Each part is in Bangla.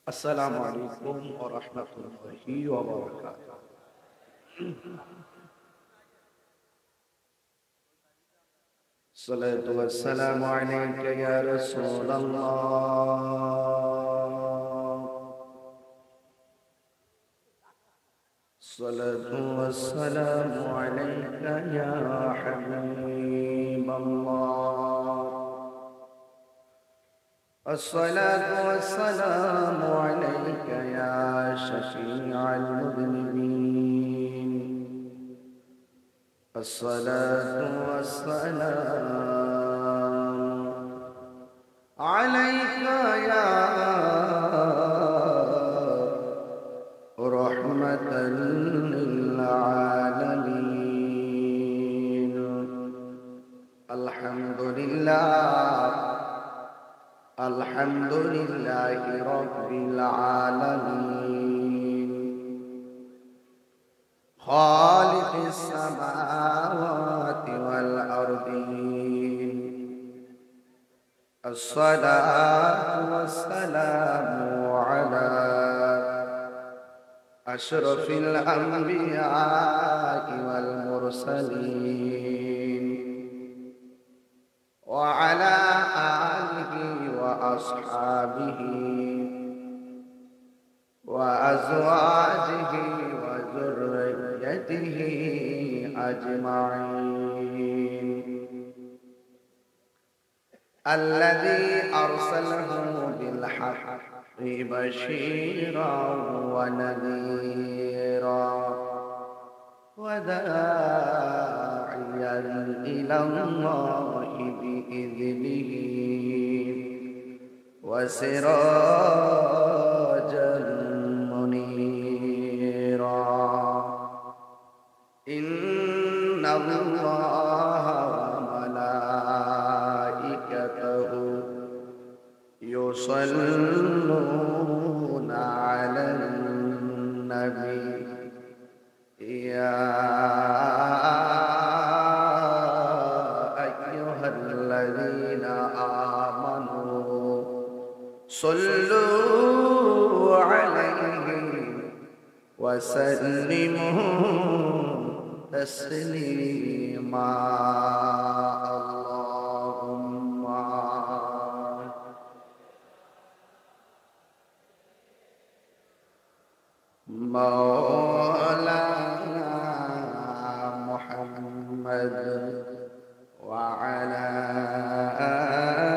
السلام عليكم ورحمة الله وبركاته. الصلاة والسلام عليك يا رسول الله. الصلاة والسلام عليك يا حبيب الله. الصلاة والسلام عليك يا شفيع المذنبين. الصلاة والسلام عليك يا رحمة للعالمين. الحمد لله الحمد لله رب العالمين خالق السماوات والأرضين. الصلاة والسلام على أشرف الأنبياء والمرسلين وعلى آله وأصحابه وأزواجه وذريته أجمعين. الذي أرسله بالحق بشيرا ونذيرا وداعيا إلى الله بإذنه وسراجا منيرا. إن الله وملائكته يصلون على النبي يا أيها الذين آمنوا صلوا عليه وسلموا تسليما. اللهم مولانا محمد وعلى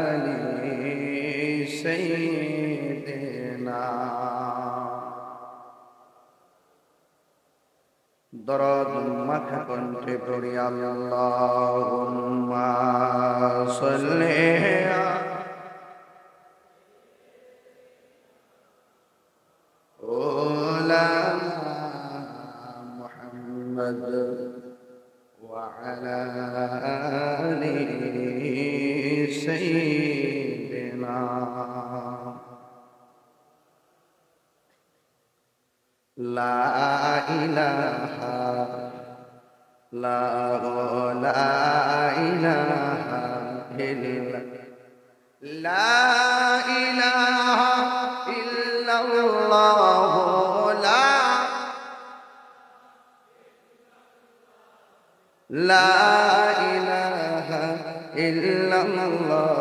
آل سيدنا. درود মাখা কণ্ঠে পড়ি আল্লাহুম্মা সাল্লি على محمد وعلى آل سيدنا. لا إله لا إله إلا لا إله إلا الله. لا إله إلا الله.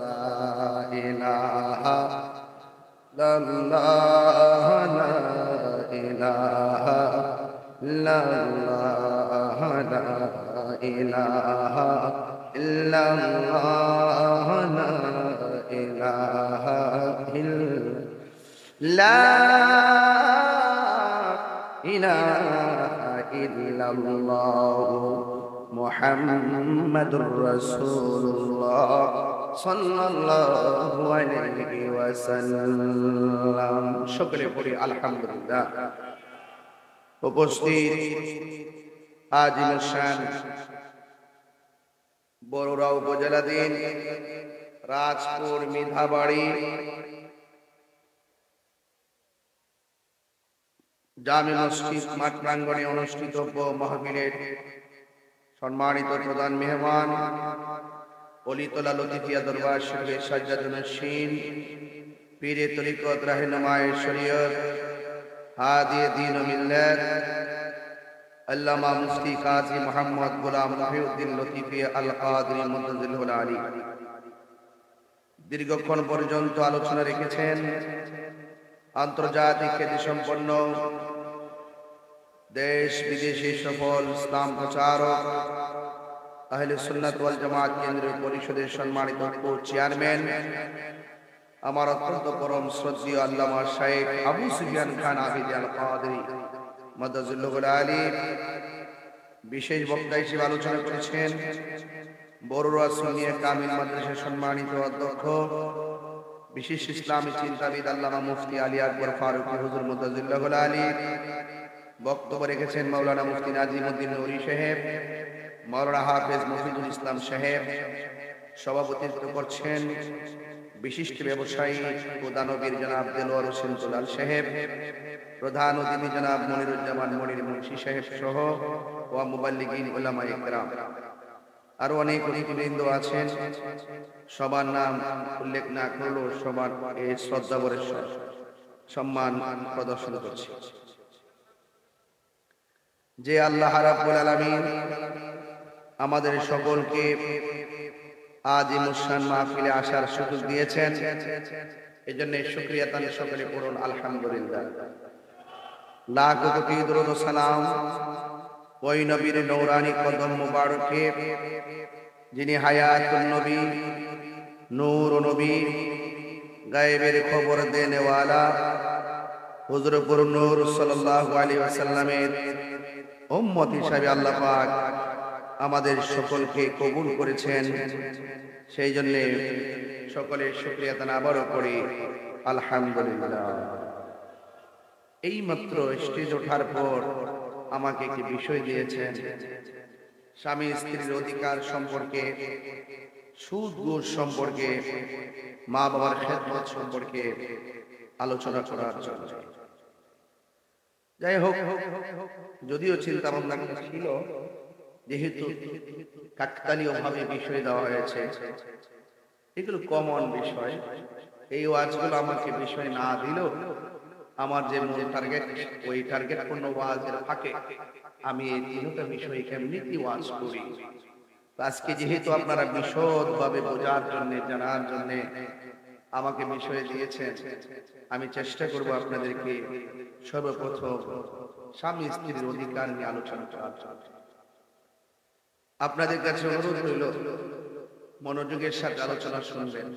لا إله إلا الله. لا إله إلا الله. لا إله إلا الله. لا إله إلا لا إله إلا الله محمد رسول الله صلى الله عليه وسلم. শুকরে পড়ি আলহামদুলিল্লাহ। উপস্থিত আজিমুল শান বরুড়া উপজেলাধীন রাজপুর মিধাবাড়ি জামে মসজিদ মাঠ প্রাঙ্গণে অনুষ্ঠিত মাহফিলের সম্মানিত প্রধান মেহমান অলিতলা লতিফিয়া দরবার শরীফের সাজ্জাদুন নশীন পীরে তরিকত রাহনুমায়ে শরীয়ত হাদিয়ে দ্বীন ও মিল্লাত আল্লামা মুফতি কাজী মুহাম্মদ গোলাম মহিউদ্দিন লতিফি আল কাদরি মুতাজিল্লুল আলী দীর্ঘক্ষণ পর্যন্ত আলোচনা রেখেছেন আন্তর্জাতিক খ্যাতিসম্পন্ন দেশ বিদেশি সফল ইসলাম প্রচারক আহলে সুন্নাত ওয়াল জামাত কেন্দ্রীয় পরিষদের সম্মানিত চেয়ারম্যান আমার অত্যন্ত পরম শ্রদ্ধেয় আল্লামা শাইখ আবু সুফিয়ান খান আবিদ আল কাদরি মুতাজিল্লুল আলী বিশেষ বক্তা হিসেবে আলোচনা করেছেন বড়ুয়া সুন্নিয়া কামিল মাদ্রাসার সম্মানিত অধ্যক্ষ বিশেষ ইসলামী চিন্তাবিদ আল্লামা মুফতি আলী আকবর ফারুকী হুজুর মুতাজিল্লুল আলী বক্তব্য রেখেছেন মাওলানা মুফতি নাজিমউদ্দিন নুরী সাহেব, মাওলানা হাফেজ মফিদুল ইসলাম সাহেব। সভাপতিত্ব করছেন বিশিষ্ট ব্যবসায়ী ও দানবীর জনাব দেলোয়ার হোসেন দুলাল সাহেব, প্রধান অতিথি জনাব মনিরুজ্জামান মনির মুন্সি সাহেব সহ ওয়া মুবাল্লিগিন উলামায়ে কেরাম। আরো অনেক অতিথিবৃন্দ আছেন, সবার নাম উল্লেখ না করলেও সবার এই শ্রদ্ধাভরে সম্মান প্রদর্শন করছে। যে আল্লাহ রাব্বুল আলামিন আমাদের সকলকে আজ এই মুশান মাহফিলে আসার সুযোগ দিয়েছেন, এজন্য শুকরিয়া তান সকলে পড়ুন আলহামদুলিল্লাহ। লাখ কোটি দরুদ ও সালাম ওই নবীর নূরানি কদম মুবারকে যিনি হায়াতুন নবী, নূর নবী, গায়েবের খবর দেনে ওয়ালা হুজুর পুর নূর সাল্লাল্লাহু আলাইহি ওয়াসাল্লামের উম্মত হিসাবে আল্লাহ পাক আমাদের সকলকে কবুল করেছেন। সেই জন্য সকলের শুকরিয়া তান আবারও করি আলহামদুলিল্লাহ। এই মাত্র স্টেজ ওঠার পর আমাকে একটি বিষয় দিয়েছেন, স্বামী স্ত্রীর অধিকার সম্পর্কে, সুদ ঘুষ সম্পর্কে, মা বাবার খেদমত সম্পর্কে আলোচনা করার জন্য। যাই হোক, যদিও চিন্তা ভাবনা ছিল, যেহেতু কাকতালীয় ভাবে বিষয় দেওয়া হয়েছে, এগুলো কমন বিষয়, এই ওয়াজগুলো আমাকে বিষয় না দিলেও আমার যে মূল টার্গেট, ওই টার্গেট পূর্ণ ওয়াজের ফাঁকে আমি এই তিনটা বিষয় কেমনিতে ওয়াজ করি। আজকে যেহেতু আপনারা বিশদ ভাবে বোঝার জন্য, জানার জন্য আমাকে বিষয় দিয়েছেন, আমি চেষ্টা করব আপনাদেরকে সর্বপ্রথম স্বামী স্ত্রীর অধিকার নিয়ে আলোচনা করার জন্য। আপনাদের কাছে অনুরোধ রইল মনোযোগের সাথে আলোচনা শুনবেন।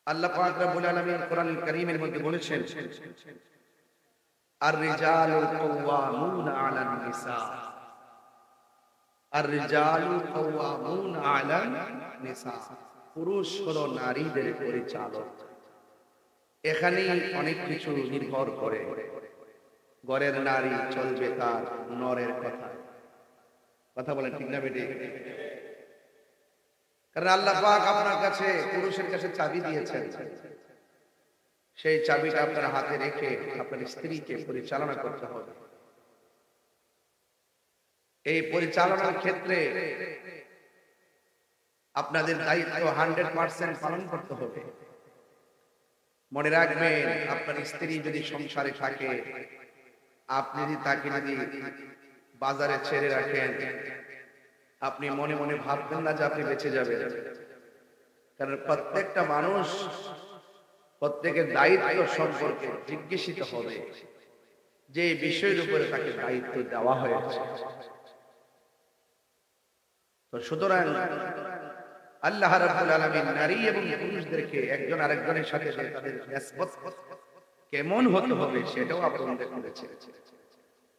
আল্লাহ পাক রব্বুল আলামিন কোরআনুল কারীমের মধ্যে বলেছেন, আর-রিজালু কাওয়ামুনা আলান নিসা, আর-রিজালু কাওয়ামুনা আলান নিসা, পুরুষ হলো নারীদের পরিচালক। এখানে অনেক কিছু নির্ভর করে। ঘরের নারী চলবে তার নরের কথা। কথা বলেন ঠিক না বেটে? কারণ আল্লাহ পাক আপনার কাছে, পুরুষের কাছে চাবি দিয়েছেন, সেই চাবিটা আপনার হাতে রেখে আপনার স্ত্রীকে পরিচালনা করতে হবে। এই পরিচালনার ক্ষেত্রে আপনাদের দায়িত্ব 100% পালন করতে হবে। মনে রাখবেন, আপনার স্ত্রী যদি সংসারে থাকে, আপনি যদি তাকে যদি বাজারে ছেড়ে রাখেন, আপনি মনে মনে ভাববেন না যে আপনি বেঁচে যাবেন। কারণ প্রত্যেকটা মানুষ প্রত্যেকের দায়িত্ব সম্পর্কে জিজ্ঞাসিত হবে, যে বিষয়ের উপরে তাকে দায়িত্ব দেওয়া হয়েছে। তো সুতরাং আল্লাহ রাব্বুল আলামিন নারী এবং পুরুষদেরকে একজন আরেকজনের সাথে তাদের নিসবত কেমন হতে হবে সেটাও আপনাদের বলেছেন।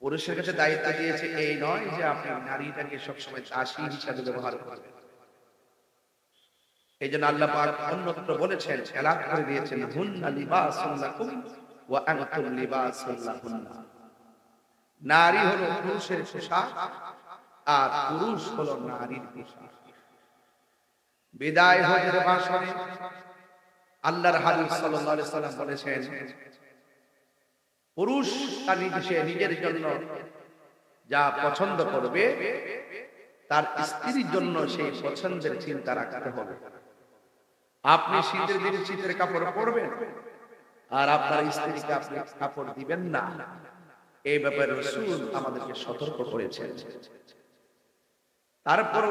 পুরুষের কাছে দায়িত্ব দিয়েছে, এই নয় যে আপনি নারীটাকে সবসময় দাসী হিসাবে ব্যবহার করবেন। এই জন্য আল্লাহ পাক অন্যত্র বলেছেন, এলাক করে দিয়েছেন, হুন্না লিবাসুন লাকুম ওয়া আনতুম লিবাসুন লাহুন্না। নারী হলো পুরুষের পোশাক আর পুরুষ হলো নারীর পোশাক। বিদায় হজের ভাষণে আল্লাহর হাবিব সাল্লাল্লাহু আলাইহি সাল্লাম বলেছেন, পুরুষ তার নিজের জন্য যা পছন্দ করবে, তার স্ত্রীর জন্য সেই পছন্দের চিন্তা রাখতে হবে। আপনি শীতের দিনে শীতের কাপড় পরবেন আর আপনার স্ত্রীকে আপনি কাপড় দিবেন না, এই ব্যাপারে রাসূল আমাদেরকে সতর্ক করেছেন। তারপর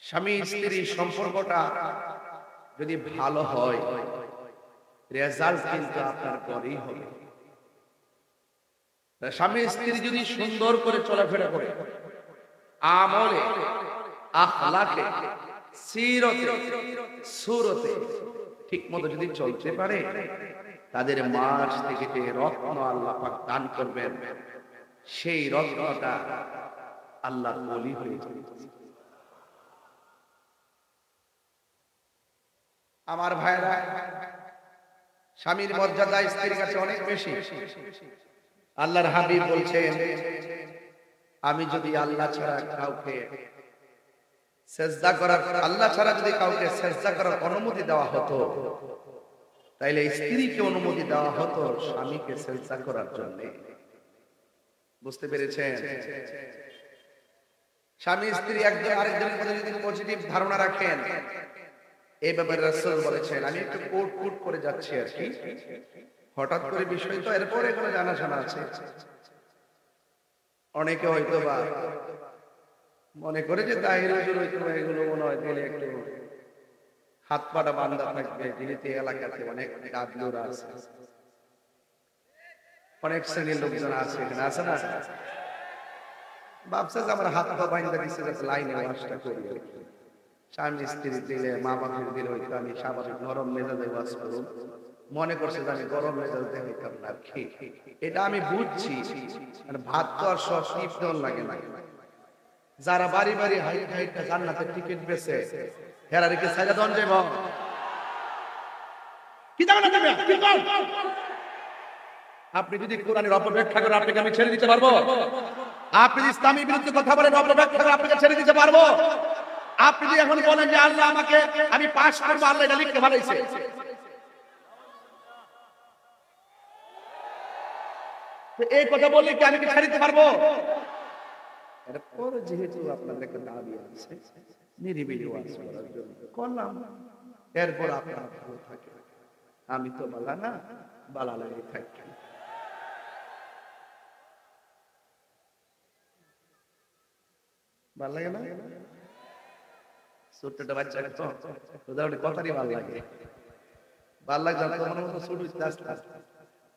স্বামী স্ত্রীর সম্পর্কটা যদি ভালো হয়, রেজাল্ট কিন্তু আপনার পরেই হবে। স্বামী স্ত্রী যদি সুন্দর করে চলাফেরা করে, আমলে, আখলাকে, সিরতে, সুরতে ঠিক মতো যদি চলতে পারে, তাদের মাঝ থেকে যে রত্ন আল্লাহ পাক দান করবেন, সেই রত্নটা আল্লাহর ওলি হয়ে যাবে। আমার ভাইরা, স্বামীর মর্যাদা স্ত্রীর কাছে অনেক বেশি। আল্লাহর হাবিব বলছেন, আমি যদি আল্লাহ ছাড়া কাউকে সেজদা করার, আল্লাহ ছাড়া যদি কাউকে সেজদা করার অনুমতি দেওয়া হতো, তাইলে স্ত্রীকে অনুমতি দেওয়া হতো স্বামীকে সেজদা করার জন্য। বুঝতে পেরেছেন? স্বামী স্ত্রী একজন আরেকজনের প্রতি যদি পজিটিভ ধারণা রাখেন, এই ব্যাপারে রাসূল বলেছেন, আমি একটু কোট করে যাচ্ছি আর কি, হঠাৎ করে বিষয় তো এরপরে এগুলো জানা আছে। অনেকে হয়তো বা মনে করে যে তাহির হুজুর হয়তো এগুলো মনে হয় দিলে একটু হাত পাটা বান্ধা থাকবে, যেহেতু এলাকাতে অনেক গাদলুরা আছে, অনেক শ্রেণীর লোকজন আছে, এখানে আছে না, ভাবছে যে আমার হাত পা বান্ধা দিচ্ছে যাতে লাইনে ওয়াজটা করি। স্বামী স্ত্রী দিলে, মা বাবার দিলে হয়তো আমি স্বাভাবিক নরম মেজাজে ওয়াজ করব, মনে করছে যে আমি গরম মেজাজে হইতাম না আর কি। এটা আমি বুঝছি, মানে ভাত তো আর সব টিপতেও লাগে না। যারা বাড়ি বাড়ি হাইট জান্নাতের টিকিট বেচে, হেরা রেখে সাইডা দন যাইব কি যাবে না যাবে কি কর? আপনি যদি কোরআনের অপব্যাখ্যা করেন, আপনাকে আমি ছেড়ে দিতে পারবো? আপনি যদি ইসলামের বিরুদ্ধে কথা বলেন, অপব্যাখ্যা করে আপনাকে ছেড়ে দিতে পারবো? আপনি যদি এখন বলেন যে আল্লাহ আমাকে, আমি পাস করবো, আল্লাহ এটা লিখতে ভালোইছে, এই কথা বললে কি আমি কি ছেড়ে দিতে পারবো? এরপর যেহেতু আপনাদের একটা দাবি আছে নিরিবিলি ওয়াজ করার জন্য করলাম, এরপর আপনারা ভালো থাকে, আমি তো বালা না, বালা লাগে থাকি। ভাল লাগে না? ছোট্ট বাচ্চাকে তো ওদের কথারই ভাল লাগে, ভাল লাগে তোমার মতো ছোট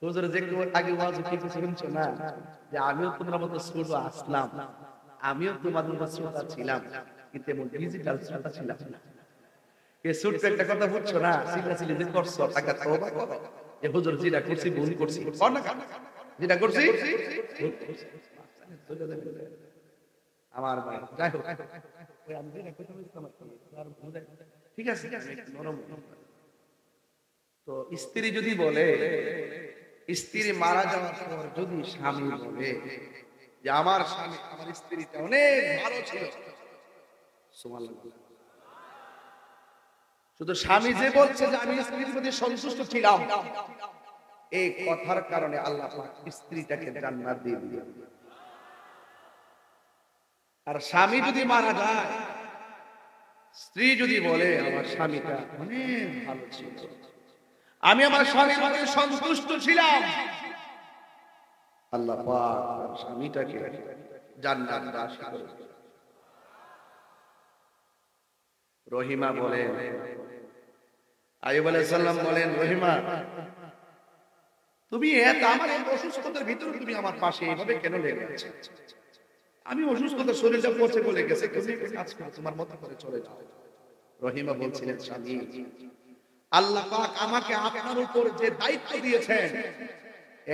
হুজুর যে আগে ওয়াজ কিছু শুনছো না, যে আমিও তোমার মতো ছোট আসলাম, আমিও তোমাদের মতো ছোট ছিলাম, কিন্তু এমন ডিজিটাল ছোট ছিলাম না। এই ছোট্ট একটা কথা বুঝছো না, সিলাসিলি যে করছো, টাকা তওবা করো, যে হুজুর যেটা করছি ভুল করছি, কর না কেন, যেটা করছি আমার ভাই, যাই হোক আমি যেটা কথা বলছিলাম ঠিক আছে, নরম। তো স্ত্রী যদি বলে, স্ত্রী মারা যাওয়ার পর যদি স্বামী বলে যে আমার স্বামী, আমার স্ত্রীটা অনেক ভালো ছিল, সুবহানাল্লাহ, শুধু স্বামী যে বলছে যে আমি স্ত্রীর প্রতি সন্তুষ্ট ছিলাম, এই কথার কারণে আল্লাহ পাক স্ত্রীটাকে জান্নাত দিয়ে দিবেন। আর স্বামী যদি মারা যায়, স্ত্রী যদি বলে আমার স্বামীটা অনেক ভালো ছিল, আমি আমার স্বামীর প্রতি সন্তুষ্ট ছিলাম, আল্লাহ পাক স্বামীটাকে জান্নাত দান করবেন। রহিমা বলেন, আইয়ুব আলাইহিস সালাম বলেন, রহিমা তুমি এত আমার এই অসুস্থতার ভিতরে তুমি আমার পাশে এভাবে কেন লেগে আছো? আমি অসুস্থতা, শরীরটা পচে বলে গেছে, তুমি একটা কাজ করো, তোমার মত করে চলে যাও। রহিমা বলছিলেন, স্বামী আল্লাহ পাক আমাকে আপনার উপর যে দায়িত্ব দিয়েছেন,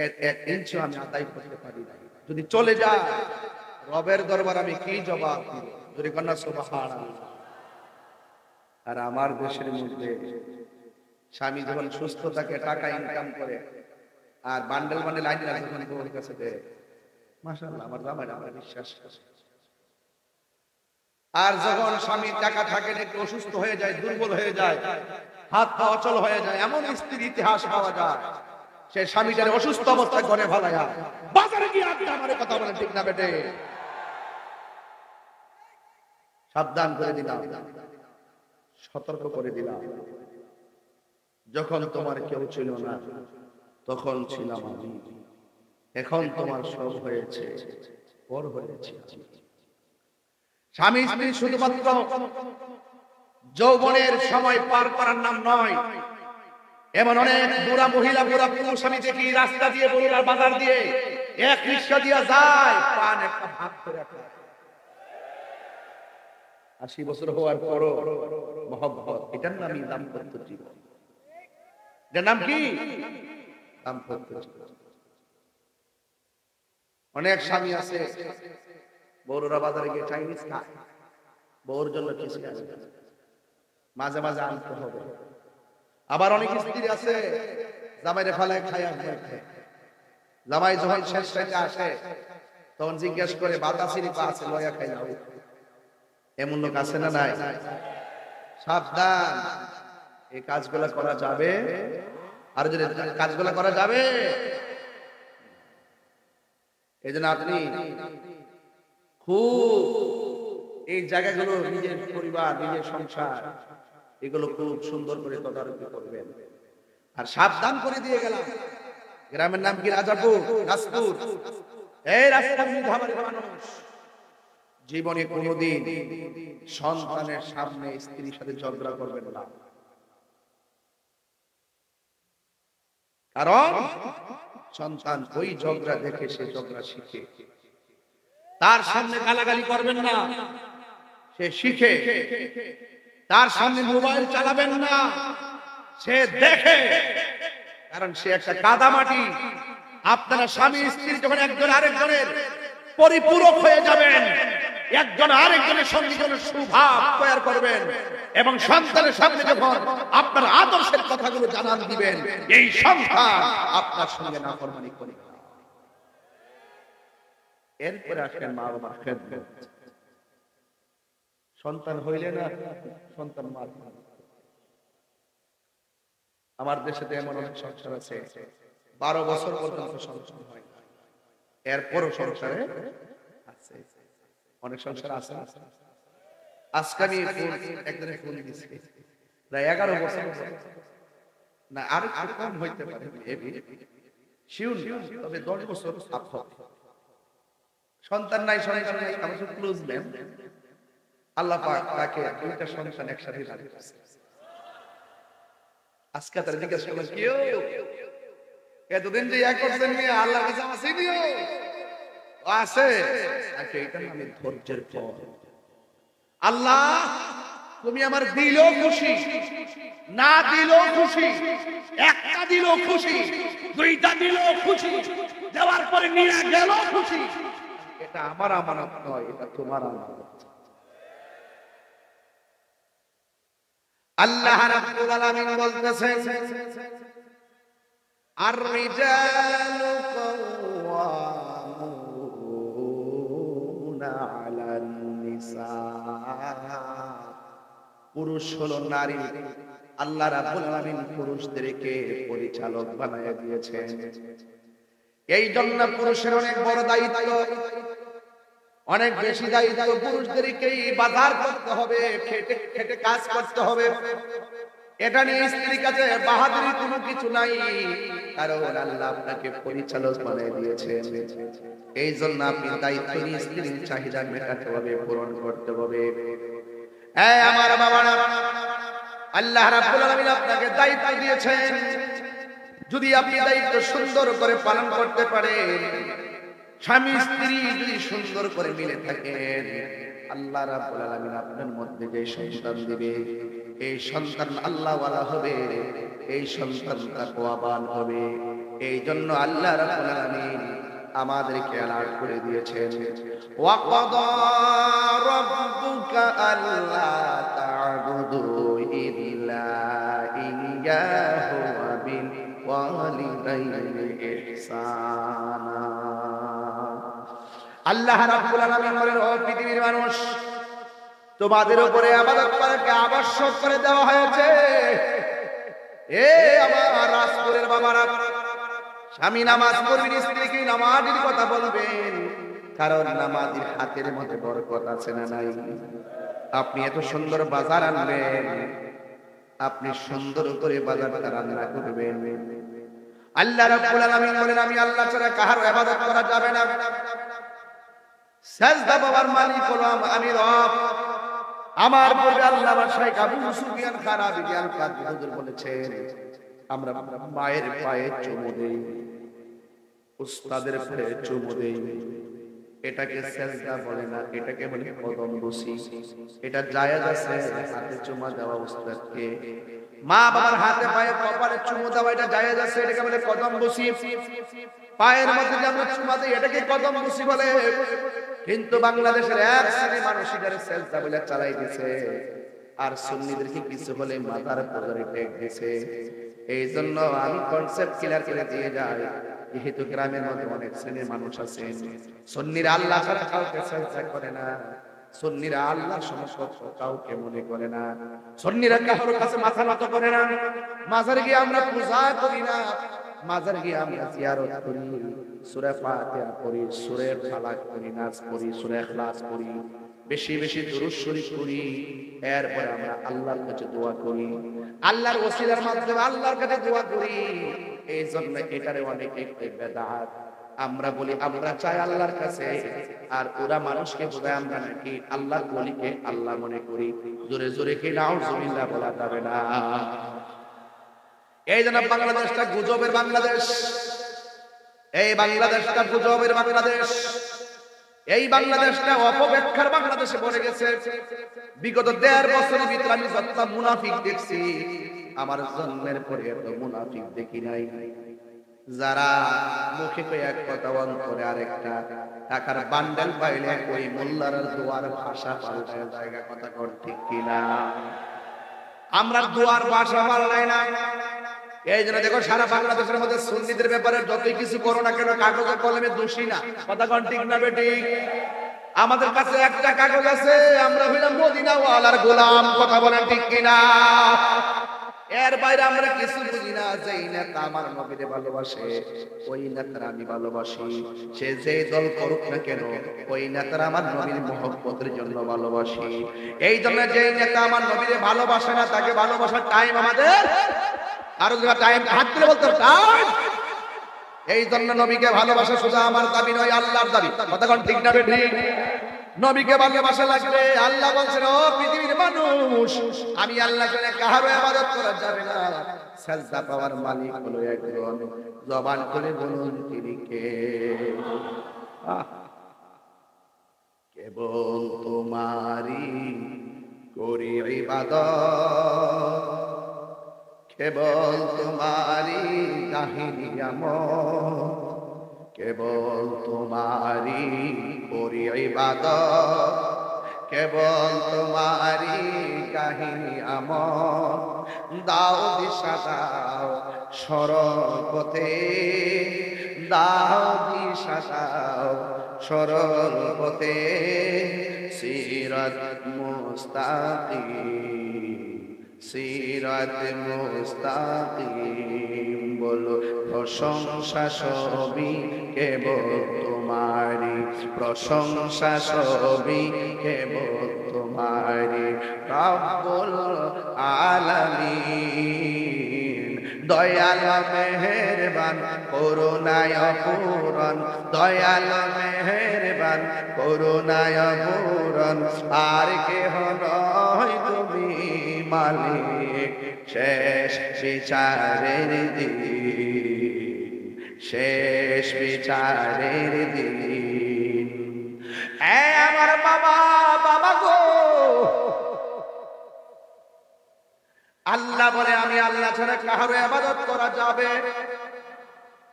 এর এক ইঞ্চি আমি আদায় করতে পারি না। যদি চলে যায়, রবের দরবার আমি কি জবাব দিব? যদি কন্যা সুবহানাল্লাহ। আর আমার দেশের মধ্যে স্বামী যখন সুস্থ থাকে, টাকা ইনকাম করে, আর বান্ডেল বান্ডেল আইনে যখন বউর কাছে দেয়, মাশাআল্লাহ আমার জামাইটা আমার বিশ্বাস করে। আর যখন স্বামীর টাকা থাকে, একটু অসুস্থ হয়ে যায়, দুর্বল হয়ে যায়, হাত পা অচল হয়ে যায়, এমন স্ত্রীর ইতিহাস পাওয়া যায়, সে স্বামীটার অসুস্থ অবস্থায় ঘরে ফেলায়া বাজারে গিয়ে আপনি আমার কথা বলেন, ঠিক না বেটে? সাবধান করে দিলাম, সতর্ক করে দিলাম, যখন তোমার কেউ ছিল না তখন ছিলাম আমি, এখন তোমার সব হয়েছে, পর হয়েছে। স্বামী স্ত্রী শুধুমাত্র যৌবনের সময় পার করার নাম নয়। এমন অনেক বুড়া মহিলা, বুড়া পুরুষ আমি দেখি রাস্তা দিয়ে, বগুড়ার বাজার দিয়ে এক রিক্সা দিয়ে যায়, পান একটা ভাত করে খায়। 80 বছর হওয়ার পরও মহব্বত, এটার নামই দাম্পত্য জীবন। এটার নাম কি? দাম্পত্য জীবন। অনেক স্বামী আছে বগুড়া বাজারে গিয়ে চাইনিজ খায়, বউর জন্য কিছু আছে, মাঝে মাঝে আনতে হবে। আবার অনেক স্ত্রী আছে জামাইরে ফালায় খায়, জামাই যখন শেষ রাতে আসে তখন জিজ্ঞেস করে বাতাসির পা আছে লয়া খাই নাও। এমন লোক আছে না নাই? সাবধান, এই কাজগুলো করা যাবে। আর যদি কাজগুলো করা যাবে, এই জন্য আপনি খুব এই জায়গাগুলো, নিজের পরিবার, নিজের সংসার, এগুলো খুব সুন্দর করে তদারকি করবেন। আর সাবধান করে দিয়ে গেলাম, গ্রামের নাম কি? রাজাপুর, রাজপুর। এই রাস্তার মধ্যে মানুষ জীবনে কোনোদিন সন্তানের সামনে স্ত্রীর সাথে ঝগড়া করবেন না, কারণ সন্তান ওই ঝগড়া দেখে সে ঝগড়া শিখে। তার সামনে গালাগালি করবেন না, সে শিখে। তার সামনে মোবাইল চালাবেন না, সে দেখে, কারণ সে একটা কাদামাটি। আপনারা স্বামী স্ত্রী যখন একজন আরেকজনের পরিপূরক হয়ে যাবেন, একজন আরেকজনের সঙ্গে যেন সুভাব তৈরি করবেন, এবং সন্তানের সামনে যখন আপনার আদর্শের কথাগুলো জানান দিবেন, এই সন্তান আপনার সঙ্গে নাফরমানি করবে না। এরপরে আসেন মা বাবার খেদমত। সন্তান হইলে না সন্তান মার। আমার দেশে এমন অনেক সংসার আছে 12 বছর পর্যন্ত সন্তান হয় না, এরপরও সংসারে আছে। অনেক সংসার আছে। আজকে আমি একজনের ফোন দিয়েছি, প্রায় 11 বছর না, আর একটু কম হইতে পারে, শিউন, তবে 10 বছর সন্তান নাই, সন্তান নাই। আমার খুব ক্লোজ ম্যান, আল্লাহ পাক তাকে 2টা সন্তান একসাথে দান করেছে। আজকে তার জিজ্ঞাসা করলাম, কি এতদিন যে এক করছেন নিয়ে আল্লাহর কাছে আসেনিও? আছে। আচ্ছা, এটা নামে ধৈর্যের ফল। আল্লাহ তুমি আমার দিলেও খুশি, না দিলেও খুশি, একটা দিলেও খুশি, 2টা দিলেও খুশি, দেওয়ার পরে নিয়ে গেলেও খুশি। এটা আমার আমানত নয়, এটা তোমার আমানত। আল্লাহ রাব্বুল আলামিন বলতেছেন, আর-রিজালু কাওয়ামুনা আলান নিসা। পুরুষ হলো নারী, আল্লাহ রাব্বুল আলামিন পুরুষদেরকে পরিচালক বানায় দিয়েছেন। এই জন্য পুরুষের অনেক বড় দায়িত্ব, অনেক বেশি দায়িত্ব। পুরুষদেরকেই বাজার করতে হবে, খেটে খেটে কাজ করতে হবে। এটা নিয়ে স্ত্রীর কাছে বাহাদুরি কোনো কিছু নাই, কারণ আল্লাহ আপনাকে পরিচালক বানিয়ে দিয়েছেন। এই জন্য আপনি দায়িত্ব নিয়ে স্ত্রীর চাহিদা মেটাতে হবে, পূরণ করতে হবে। এই আমার বাবারা, আল্লাহ রাব্বুল আলামিন আপনাকে দায়িত্ব দিয়েছেন। যদি আপনি দায়িত্ব সুন্দর করে পালন করতে পারেন, স্বামী স্ত্রী যদি সুন্দর করে মিলে থাকেন, আল্লাহ রাব্বুল আলামিন আপনার মধ্যে যে সন্তান দিবে, এই সন্তান আল্লাহওয়ালা হবে, এই সন্তান তাকওয়াবান হবে। এই জন্য আল্লাহ রাব্বুল আলামিন আমাদেরকে অ্যালার্ট করে দিয়েছেন, ওয়া ক্বাদা রাব্বুকা আল্লা তা'বুদু ইল্লা ইয়্যাহু ওয়া বিল ওয়ালিদাইনি ইহসানা। আল্লাহ রাব্বুল আলামিন বলেন, ও পৃথিবীর মানুষ, তোমাদের উপরে ইবাদত করাকে আবশ্যক করে দেওয়া হয়েছে। এ আমার রাজপুরের বাবারা, স্বামী নামাজ পড়বেন, স্ত্রীকে নামাজের কথা বলবেন, কারণ নামাজের হাতের মধ্যে বরকত আছে না নাই? আপনি এত সুন্দর বাজার আনবেন, আপনি সুন্দর করে বাজারটা রান্না করবেন। আল্লাহ রাব্বুল আলামিন বলেন আমি আল্লাহ ছাড়া কারো ইবাদত করা যাবে না। সাজদা পাওয়ার মালিক হলো আমি রব। আমার পূর্বে আল্লাহ শাইখ আবু সুফিয়ান খান আবিদিয়ান কাদ হুজুর বলেছেন আমরা মায়ের পায়ে চুমু দেই, উস্তাদের পায়ে চুমু দেই, এটাকে সাজদা বলে না, এটাকে বলে কদম বসি। এটা জায়েজ আছে হাতে চুমা দেওয়া উস্তাদকে, মা বাবার হাতে পায়ে কপালে চুমু দেওয়া এটা জায়েজ আছে, এটাকে বলে কদম বসি। পায়ের মধ্যে যে আমরা চুমা দেই এটাকে কদম বসি বলে। কিন্তু বাংলাদেশের এক শ্রেণীর মানুষ এটারে সাজদা বলে চালাই দিয়েছে, আর সুন্নিদেরকে কিছু বলে মাথার পরে টেক দিয়েছে। এই জন্য আমি কনসেপ্ট ক্লিয়ার করে দিয়ে যাই, যেহেতু গ্রামের মধ্যে অনেক শ্রেণীর মানুষ আছে, সুন্নিরা আল্লাহ ছাড়া কাউকে সাজদা করে না, সুন্নিরা আল্লাহর সমকক্ষ কাউকে মনে করে না, সুন্নিরা কারোর কাছে মাথা নত করে না, মাজারে গিয়ে আমরা পূজা করি না, মাজারে গিয়ে আমরা জিয়ারত করি, সূরা ফাতিহা পড়ি, সূরা ফালাক পড়ি, নাস পড়ি, সূরা ইখলাস পড়ি, বেশি বেশি দুরূদ শরীফ পড়ি, এরপর আমরা আল্লাহর কাছে দোয়া করি, আল্লাহর ওসিলার মাধ্যমে আল্লাহর কাছে দোয়া করি। এই জন্য এটারে অনেকে বেদাত। আমরা বলি আমরা চাই আল্লাহর কাছে, আর ওরা মানুষকে বোঝায় আমরা নাকি আল্লাহর ওলিকে আল্লাহ মনে করি। জোরে জোরে কি নাউজুবিল্লাহ বলা যাবে না। এই জন্য বাংলাদেশটা গুজবের বাংলাদেশ, এই বাংলাদেশটা গুজবের বাংলাদেশ, এই বাংলাদেশটা অপব্যাখ্যার বাংলাদেশে পড়ে গেছে। বিগত 1.5 বছরের ভিতরে আমি যত মুনাফিক দেখছি, আমার জন্মের পরে এত মুনাফিক দেখি নাই। যারা মুখে কই এক কথা অন্তরে আরেকটা, টাকার বান্ডেল পাইলে ওই মোল্লার দোয়ার ভাষা পাল্টায় জায়গা। কথা কর ঠিক কিনা? আমরা দোয়ার ভাষা পাল্টাই না। এই জন্য দেখো সারা বাংলাদেশের মধ্যে সুন্নিদের ব্যাপারে যতই কিছু করো না কেন, কাগজে কলমে দোষী না। কথা কন ঠিক না বেঠিক? আমাদের কাছে একটা কাগজ আছে, আমরা হইলাম মদিনা ওয়ালার গোলাম। কথা বলেন ঠিক কিনা? এর বাইরে আমরা কিছু বুঝি না। যেই নেতা আমার নবীরে ভালোবাসে ওই নেতার আমি ভালোবাসি, সে যে দল করুক না কেন ওই নেতার আমার নবীর মহব্বতের জন্য ভালোবাসি। এই জন্য যেই নেতা আমার নবীরে ভালোবাসে না তাকে ভালোবাসার টাইম আমাদের, আরো যারা টাইম হাত তুলে বলতে টাইম। এই জন্য নবীকে ভালোবাসা শুধু আমার দাবি নয়, আল্লাহর দাবি। কথা কোন ঠিক না বেঠিক? নবীকে ভালোবাসা লাগবে। আল্লাহ বলছেন ও পৃথিবীর মানুষ, আমি আল্লাহ ছাড়া কারো ইবাদত করা যাবে না। সাজদা পাওয়ার মালিক হলো একজন। জবান খুলে বলুন তিনি কে? কেবল তোমারই করি ইবাদত, কেবল তোমারই কাহিনী আমল, কেবল তোমারই করি ইবাদত, কেবল তোমারই কাহিনী আমল। দাও দিশা দাও সরল পথে, দাও দিশা দাও সরল পথে, সিরাত মুস্তাকিম, সিরাত মুস্তাকিম। বলো প্রশংসা সবই কেবল তোমারি, প্রশংসা সবই কেবল তোমারি। রব্বুল আলামিন দয়াল মেহেরবান করুণায় পূরণ, দয়াল মেহেরবান করুণায় পূরণ। আর কেহ নয় তুমি মালিক, শেষ বিচারের দিন, শেষ বিচারের দিন। আমার বাবা, বাবা গো, আল্লাহ বলে আমি আল্লাহ ছাড়া কারো ইবাদত করা যাবে,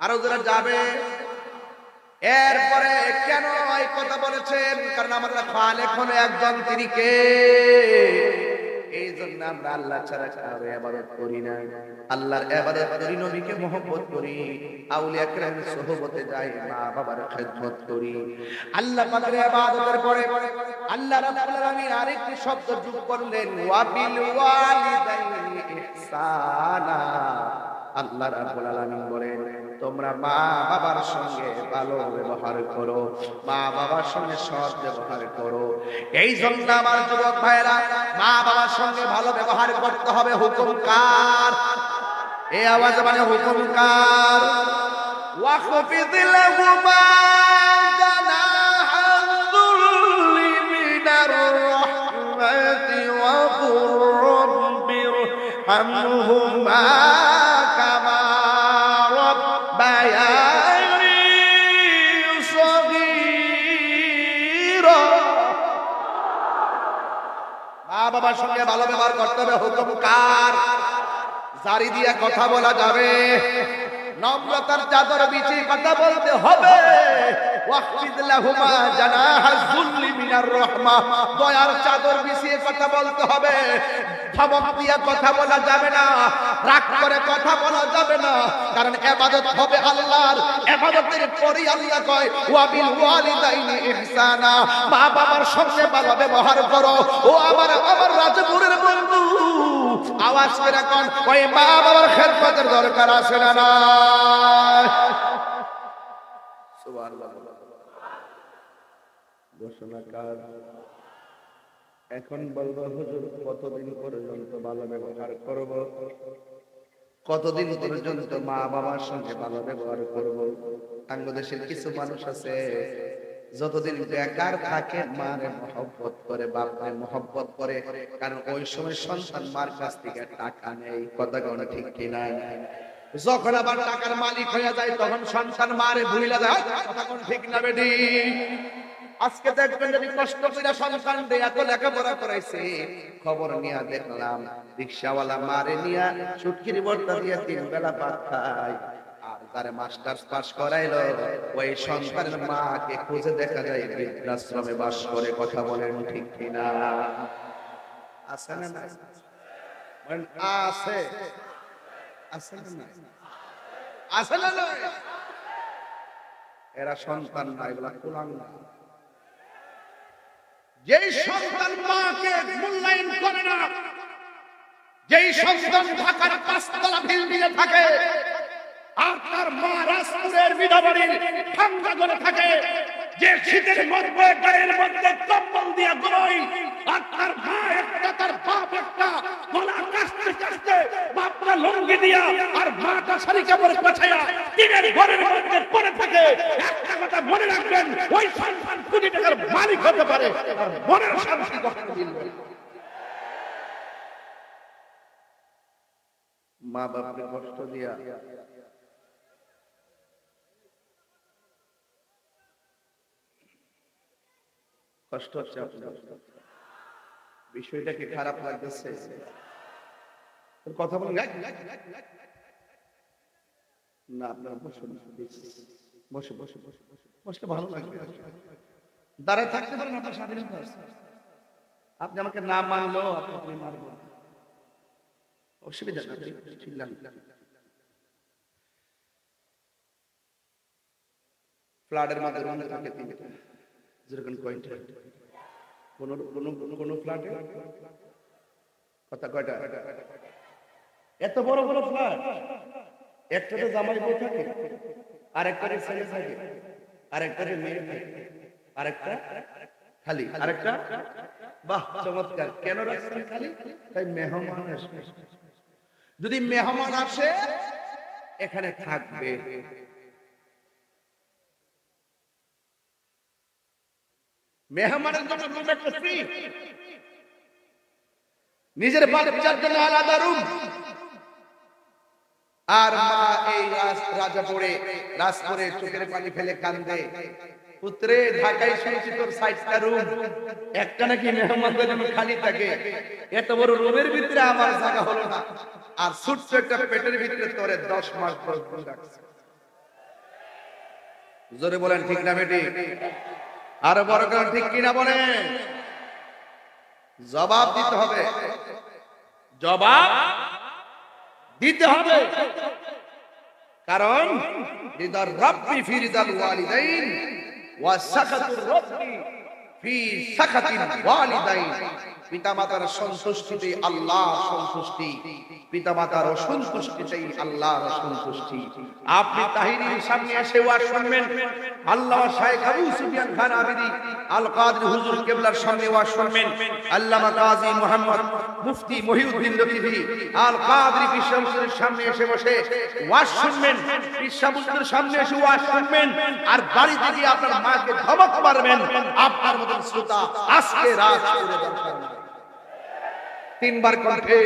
আরো যারা যাবে। এরপরে কেন এই কথা বলেছেন? কারণ আমরা খালেক হলো একজন, তিনি কে? এই জন্য আমরা আল্লাহ ছাড়া কারো ইবাদত করি না। আল্লাহর ইবাদত করি, নবীকে মহব্বত করি, আউলিয়া কেরামের সোহবতে যাই, মা বাবার খেদমত করি। আল্লাহ পাকের ইবাদতের পরে আল্লাহ রাব্বুল আলামিন আরেকটি শব্দ যোগ করলেন, ওয়া বিল ওয়ালিদাইনি ইহসানা। আল্লাহ রাব্বুল আলামিন বলেন তোমরা মা বাবার সঙ্গে ভালো ব্যবহার করো, মা বাবার সঙ্গে সৎ ব্যবহার করো। এই জন্য আমার যুবক ভাইরা, মা বাবার সঙ্গে ভালো ব্যবহার করতে হবে। হুকুম কার? এই আওয়াজ মানে হুকুম কার? ওয়াখফিদ লাহুমা জানাহা যুল্লি মিনার রাহমাতি ওয়া কুর রাব্বিরহামহুমা কামা রাব্বায়ানি সগীরা। মা বাবার সঙ্গে ভালো ব্যবহার করতে হবে। হুকুম কার? জারি দিয়া কথা বলা যাবে, নম্রতার চাদর বিছিয়ে কথা বলতে হবে। ওয়াখফিদ লাহুমা জানাহা যুল্লি মিনার রাহমা, দয়ার চাদর বিছিয়ে কথা বলতে হবে। ধমক দিয়া কথা বলা যাবে না, রাগ করে কথা বলা যাবে না, কারণ ইবাদত হবে আল্লাহর। ইবাদতের পরই আল্লাহ কয় ওয়া বিল ওয়ালিদাইনি ইহসানা, মা বাবার সঙ্গে ভালো ব্যবহার করো। ও আমার রাজপুরের বন্ধু, আওয়াজ করে কোন ওই মা বাবার খেদমতের দরকার আছে না? না, সুবহানাল্লাহ। ঘোষণাকার এখন বলবো, হুজুর কতদিন পর্যন্ত ভালো ব্যবহার করব? কতদিন পর্যন্ত মা বাবার সঙ্গে ভালো ব্যবহার করব? বাংলাদেশের কিছু মানুষ আছে যতদিন বেকার থাকে মারে মহব্বত করে, বাপরে মহব্বত করে, কারণ ওই সময় সন্তান মার কাছ থেকে টাকা নেই। কথা কোন ঠিক কিনা? যখন আবার টাকার মালিক হয়ে যায় তখন সন্তান মারে ভুইলা যায়। কথা কোন ঠিক না বেটি? আজকে দেখবেন যদি কষ্ট করে সন্তান দিয়ে এত লেখাপড়া করাইছে, খবর নিয়ে দেখলাম রিকশাওয়ালা মারে নিয়ে শুটকির ভর্তা দিয়ে 3 বেলা ভাত খায়। আর যারা মাস্টার্স পাস করাইলো ওই সন্তানের মাকে খুঁজে দেখা যায় বৃদ্ধাশ্রমে বাস করে। কথা বলেন ঠিক কিনা? আছে না? না আছে? আছে না? আছে না? এরা সন্তান না, এগুলা কুলাঙ্গা। যেই সন্তান মাকে মূল্যায়ন করে না, যেই সন্তান ঢাকার 5 তলা বিল্ডিং এ থাকে আর তার মা রাজপুরের বিধবাড়ির ঠান্ডা ঘরে থাকে, যে শীতের মধ্যে গায়ের মধ্যে কম্বল দিয়ে ঘুমায়, আর তার মা একটা তার বাপ একটা, গলা কাশতে কাশতে বাপটা লুঙ্গি দিয়া আর মাটা শাড়ি কাপড় পাছায়া টিনের ঘরের মধ্যে পড়ে থাকে। একটা কথা মনে রাখবেন, ওই সন্তান কোটি টাকার মালিক হতে পারে আর মনের শান্তি কখনো মিলবে না। মা বাপকে কষ্ট দিয়া কষ্ট হচ্ছে আপনার, বিষয়টা কি খারাপ লাগতেছে? কথা বলেন না, আপনার বসুন, বসে বসে বসে বসলে ভালো লাগবে। দাঁড়ায় থাকতে পারেন, আপনার স্বাধীনতা আছে। আপনি আমাকে না মানলেও আপনি মারবেন, অসুবিধা নেই। ফ্ল্যাটের মধ্যে রুমে থাকে 3টা, যেরকম কয়টা? কোন ফ্ল্যাটে কথা কয়টা? এত বড় বড় ফ্ল্যাট, একটাতে জামাই বউ থাকে, আরেকটাতে ছেলে থাকে, আরেকটাতে মেয়ে থাকে, আরেকটা খালি, আরেকটা বাহ চমৎকার। কেন রাখছেন খালি? তাই মেহমান আসবে। যদি মেহমান আসে এখানে থাকবে। মেহমানের জন্য রুম একটা ফ্রি, নিজের বাচ্চার জন্য আলাদা রুম। আর মা এই রাজপুরে চোখের পানি ফেলে কান্দে, পুত্রে ঢাকায় শুনছি তোর 60টা রুম, একটা নাকি মেহমানদের জন্য খালি থাকে। এত বড় রুমের ভিতরে আমার জায়গা হলো না, আর ছোট্ট একটা পেটের ভিতরে তোরে 10 মাস 10 দিন রাখছে। জোরে বলেন ঠিক না বেটি? আরো বড় করে ঠিক কিনা বলেন? জবাব দিতে হবে, জবাব দিতে হবে। কারণ রিদার রাব্বি ফি রিদাল ওয়ালিদাইন ওয়া সাখাতুর রাব্বি ফি সাখাতিল ওয়ালিদাইন, পিতামাতার সন্তুষ্টিতেই আল্লাহর সন্তুষ্টি, পিতামাতার অসন্তুষ্টিতেই আল্লাহর অসন্তুষ্টি। আপনি তাহিরির সামনে এসে ওয়াজ শুনবেন, আল্লামা শাইখ আবু সুফিয়ান খান আবিদি আল কাদরি হুজুর কিবলার সামনে ওয়াজ শুনবেন, আল্লামা কাজী মুহাম্মদ মুফতি মহিউদ্দিন লতিফি আল কাদরি বিশ্ববিদ্যালয়ের সামনে এসে বসে ওয়াজ শুনবেন, বিশ্ববিদ্যালয়ের সামনে এসে ওয়াজ শুনবেন, আর বাড়িতে গিয়ে আপনার মাকে ধমক মারবেন। আপনার মতন শ্রোতা আজকে রাত করে দরকার নাই। তিনবার কণ্ঠে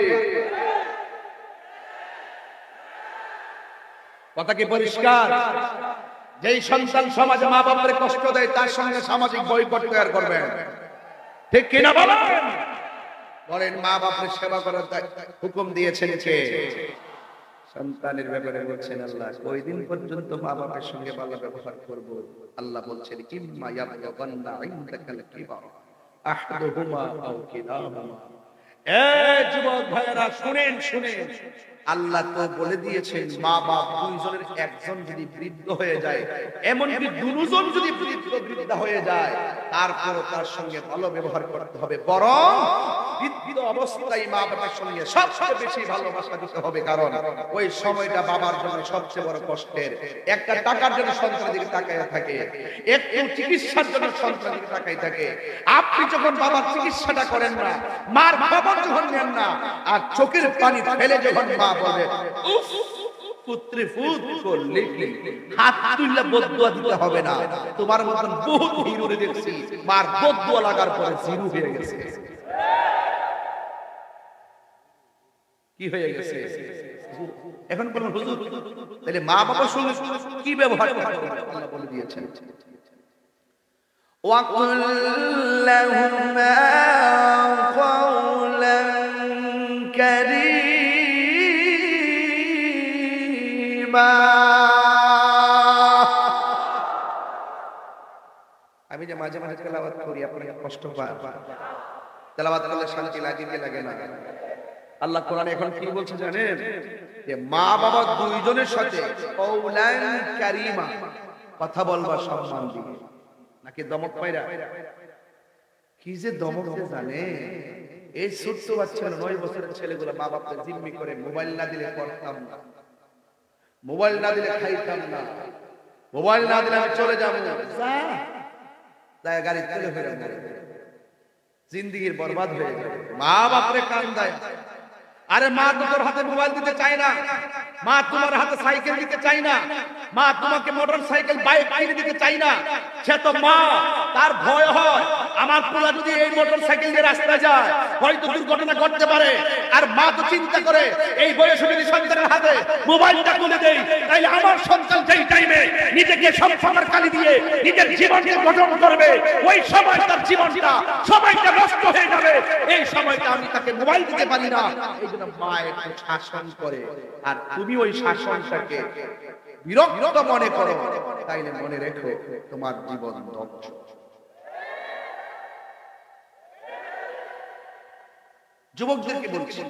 কথা কি পরিষ্কার? যেই সন্তান সমাজে মা বাবার কষ্ট দেয় তার সঙ্গে সামাজিক বয়কট তৈরি করবেন, ঠিক কিনা বলেন? বলেন, মা বাবার সেবা করার হুকুম দিয়েছেন কে? সন্তানের ব্যাপারে বলছেন আল্লাহ, ওই দিন পর্যন্ত মা বাবার সঙ্গে ভালো ব্যবহার করব। আল্লাহ বলছেন, ইম্মা ইয়াবলুগান্না ইনদাকাল কিবার আহাদুহুমা আও কিলাহুমা। এই যুবক ভাইরা শুনেন, শুনেন, আল্লাহ তো বলে দিয়েছেন মা বাপ দুইজনের একজন যদি বৃদ্ধ হয়ে যায়, এমনকি দুজন যদি বৃদ্ধা হয়ে যায়, তারপর তার সঙ্গে ভালো ব্যবহার করতে হবে, বরং বৃদ্ধ অবস্থায় মা বাবার সঙ্গে সবচেয়ে বেশি ভালোবাসা দিতে হবে। কারণ ওই সময়টা বাবার জন্য সবচেয়ে বড় কষ্টের। একটা টাকার জন্য সন্তানের দিকে তাকায় থাকে, একটু চিকিৎসার জন্য সন্তানের দিকে তাকায় থাকে। আপনি যখন বাবার চিকিৎসাটা করেন না, মার খবর যখন নেন না, আর চোখের পানি ফেলে যখন মা বলে উফ পুত্রে ফুট করলি, হাত তুললে বদদুয়া দিতে হবে না। তোমার মতন বহুত হিরোরে দেখছি মার বদদুয়া লাগার পরে জিরো হয়ে গেছে। কি হয়ে গেছে? এখন বলুন হুজুর, তাহলে মা বাবার সঙ্গে কি ব্যবহার করতে হবে? আল্লাহ বলে দিয়েছেন, ওয়াকুল লাহুমা কাওলান কারীমা। আমি যে মাঝে মাঝে তেলাওয়াত করি, আপনারা কষ্ট পান, তেলাওয়াত করলে শান্তি লাগে কি লাগে না? আল্লাহ কোরআনে এখন কি বলছে জানেন? যে মা বাবা দুইজনের সাথে কওলান কারীমা, কথা বলবা সম্মান দিয়ে, নাকি দমক পায়রা? কি যে দমক জানে? এই ছোট্ট বাচ্চা 9 বছরের ছেলেগুলো মা বাপকে জিম্মি করে, মোবাইল না দিলে পড়তাম না, মোবাইল না দিলে খাইতাম না, মোবাইল না দিলে আমি চলে যাবো, যা গাড়ি চলে ফেরে জিন্দেগির বরবাদ হয়ে যাবে। মা বাপরে কান দেয়। আরে মা তো তোর হাতে মোবাইল দিতে চায় না, মা তোমার হাতে সাইকেল দিতে চায় না, মা তোমাকে মোটর সাইকেল বাইক কিনে দিতে চায় না। সে তো মা, তার ভয় হয় আমার পোলা যদি এই মোটর সাইকেল দিয়ে রাস্তায় যায় হয়তো দুর্ঘটনা ঘটতে পারে। আর মা তো চিন্তা করে এই বয়সে যদি সন্তানের হাতে মোবাইলটা তুলে দেই, তাইলে আমার সন্তান যেই টাইমে নিজেকে সম্পর্কের কালি দিয়ে নিজের জীবনকে গঠন করবে, ওই সময় তার জীবনটা সময়টা নষ্ট হয়ে যাবে। এই সময়টা আমি তাকে মোবাইল দিতে পারি না, এই জন্য মা একটু শাসন করে। আর তুমি ওই শাসনটাকে বিরক্ত মনে করো, তাইলে মনে রেখো তোমার জীবন ধ্বংস। যুবকদেরকে বলছি,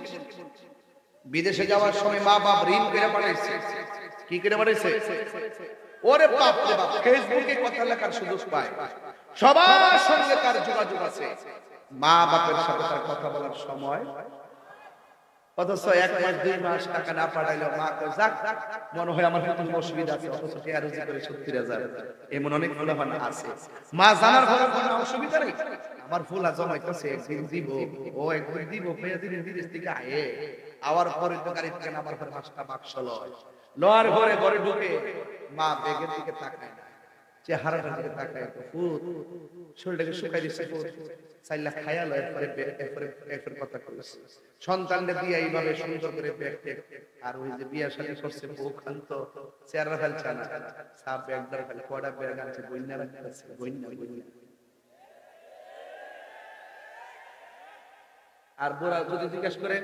বিদেশে যাওয়ার সময় মা বাপ ঋণ করে পাঠাইছে। কি করে পাঠাইছে? ওরে বাপ রে বাপ, ফেসবুকে কথা লেখার সুযোগ পায়, সবার সঙ্গে তার যোগাযোগ আছে, মা বাপের সাথে তার কথা বলার সময়, অথচ 1 মাস 2 মাস টাকা না পাঠাইলো মা কয় যাক মনে হয় আমার কোনো অসুবিধা আছে, অথচ কে আর করে 70,000। এমন অনেক ফুলাফান আছে, মা জানার পরে কোনো অসুবিধা নেই, আমার ফুলা জমাইতেছে, একদিন দিব, ও একদিন দিব, পেয়ে দিন বিদেশ থেকে আয়ে আবার পরে তো গাড়ি থেকে নামার পর 5টা বাক্স লওয়ার ঘরে ঘরে ঢুকে মা বেগের দিকে তাকায় না, চেহারাটার দিকে তাকায়, ফুট শরীরটাকে শুকাই দিচ্ছে, চাইলা খায়া লয়, এরপরে কথা কইছে সন্তানদের দিয়ে এইভাবে সুন্দর করে ব্যাগ। আর ওই যে বিয়া শাদী করছে বউ খান্ত চেহারা ফেলছে না, সাপ ব্যাগদার ফেলে কোড়া ব্যাগ আনছে, বইনা রাখতেছে, বইনা। আর বুড়া যদি জিজ্ঞাসা করে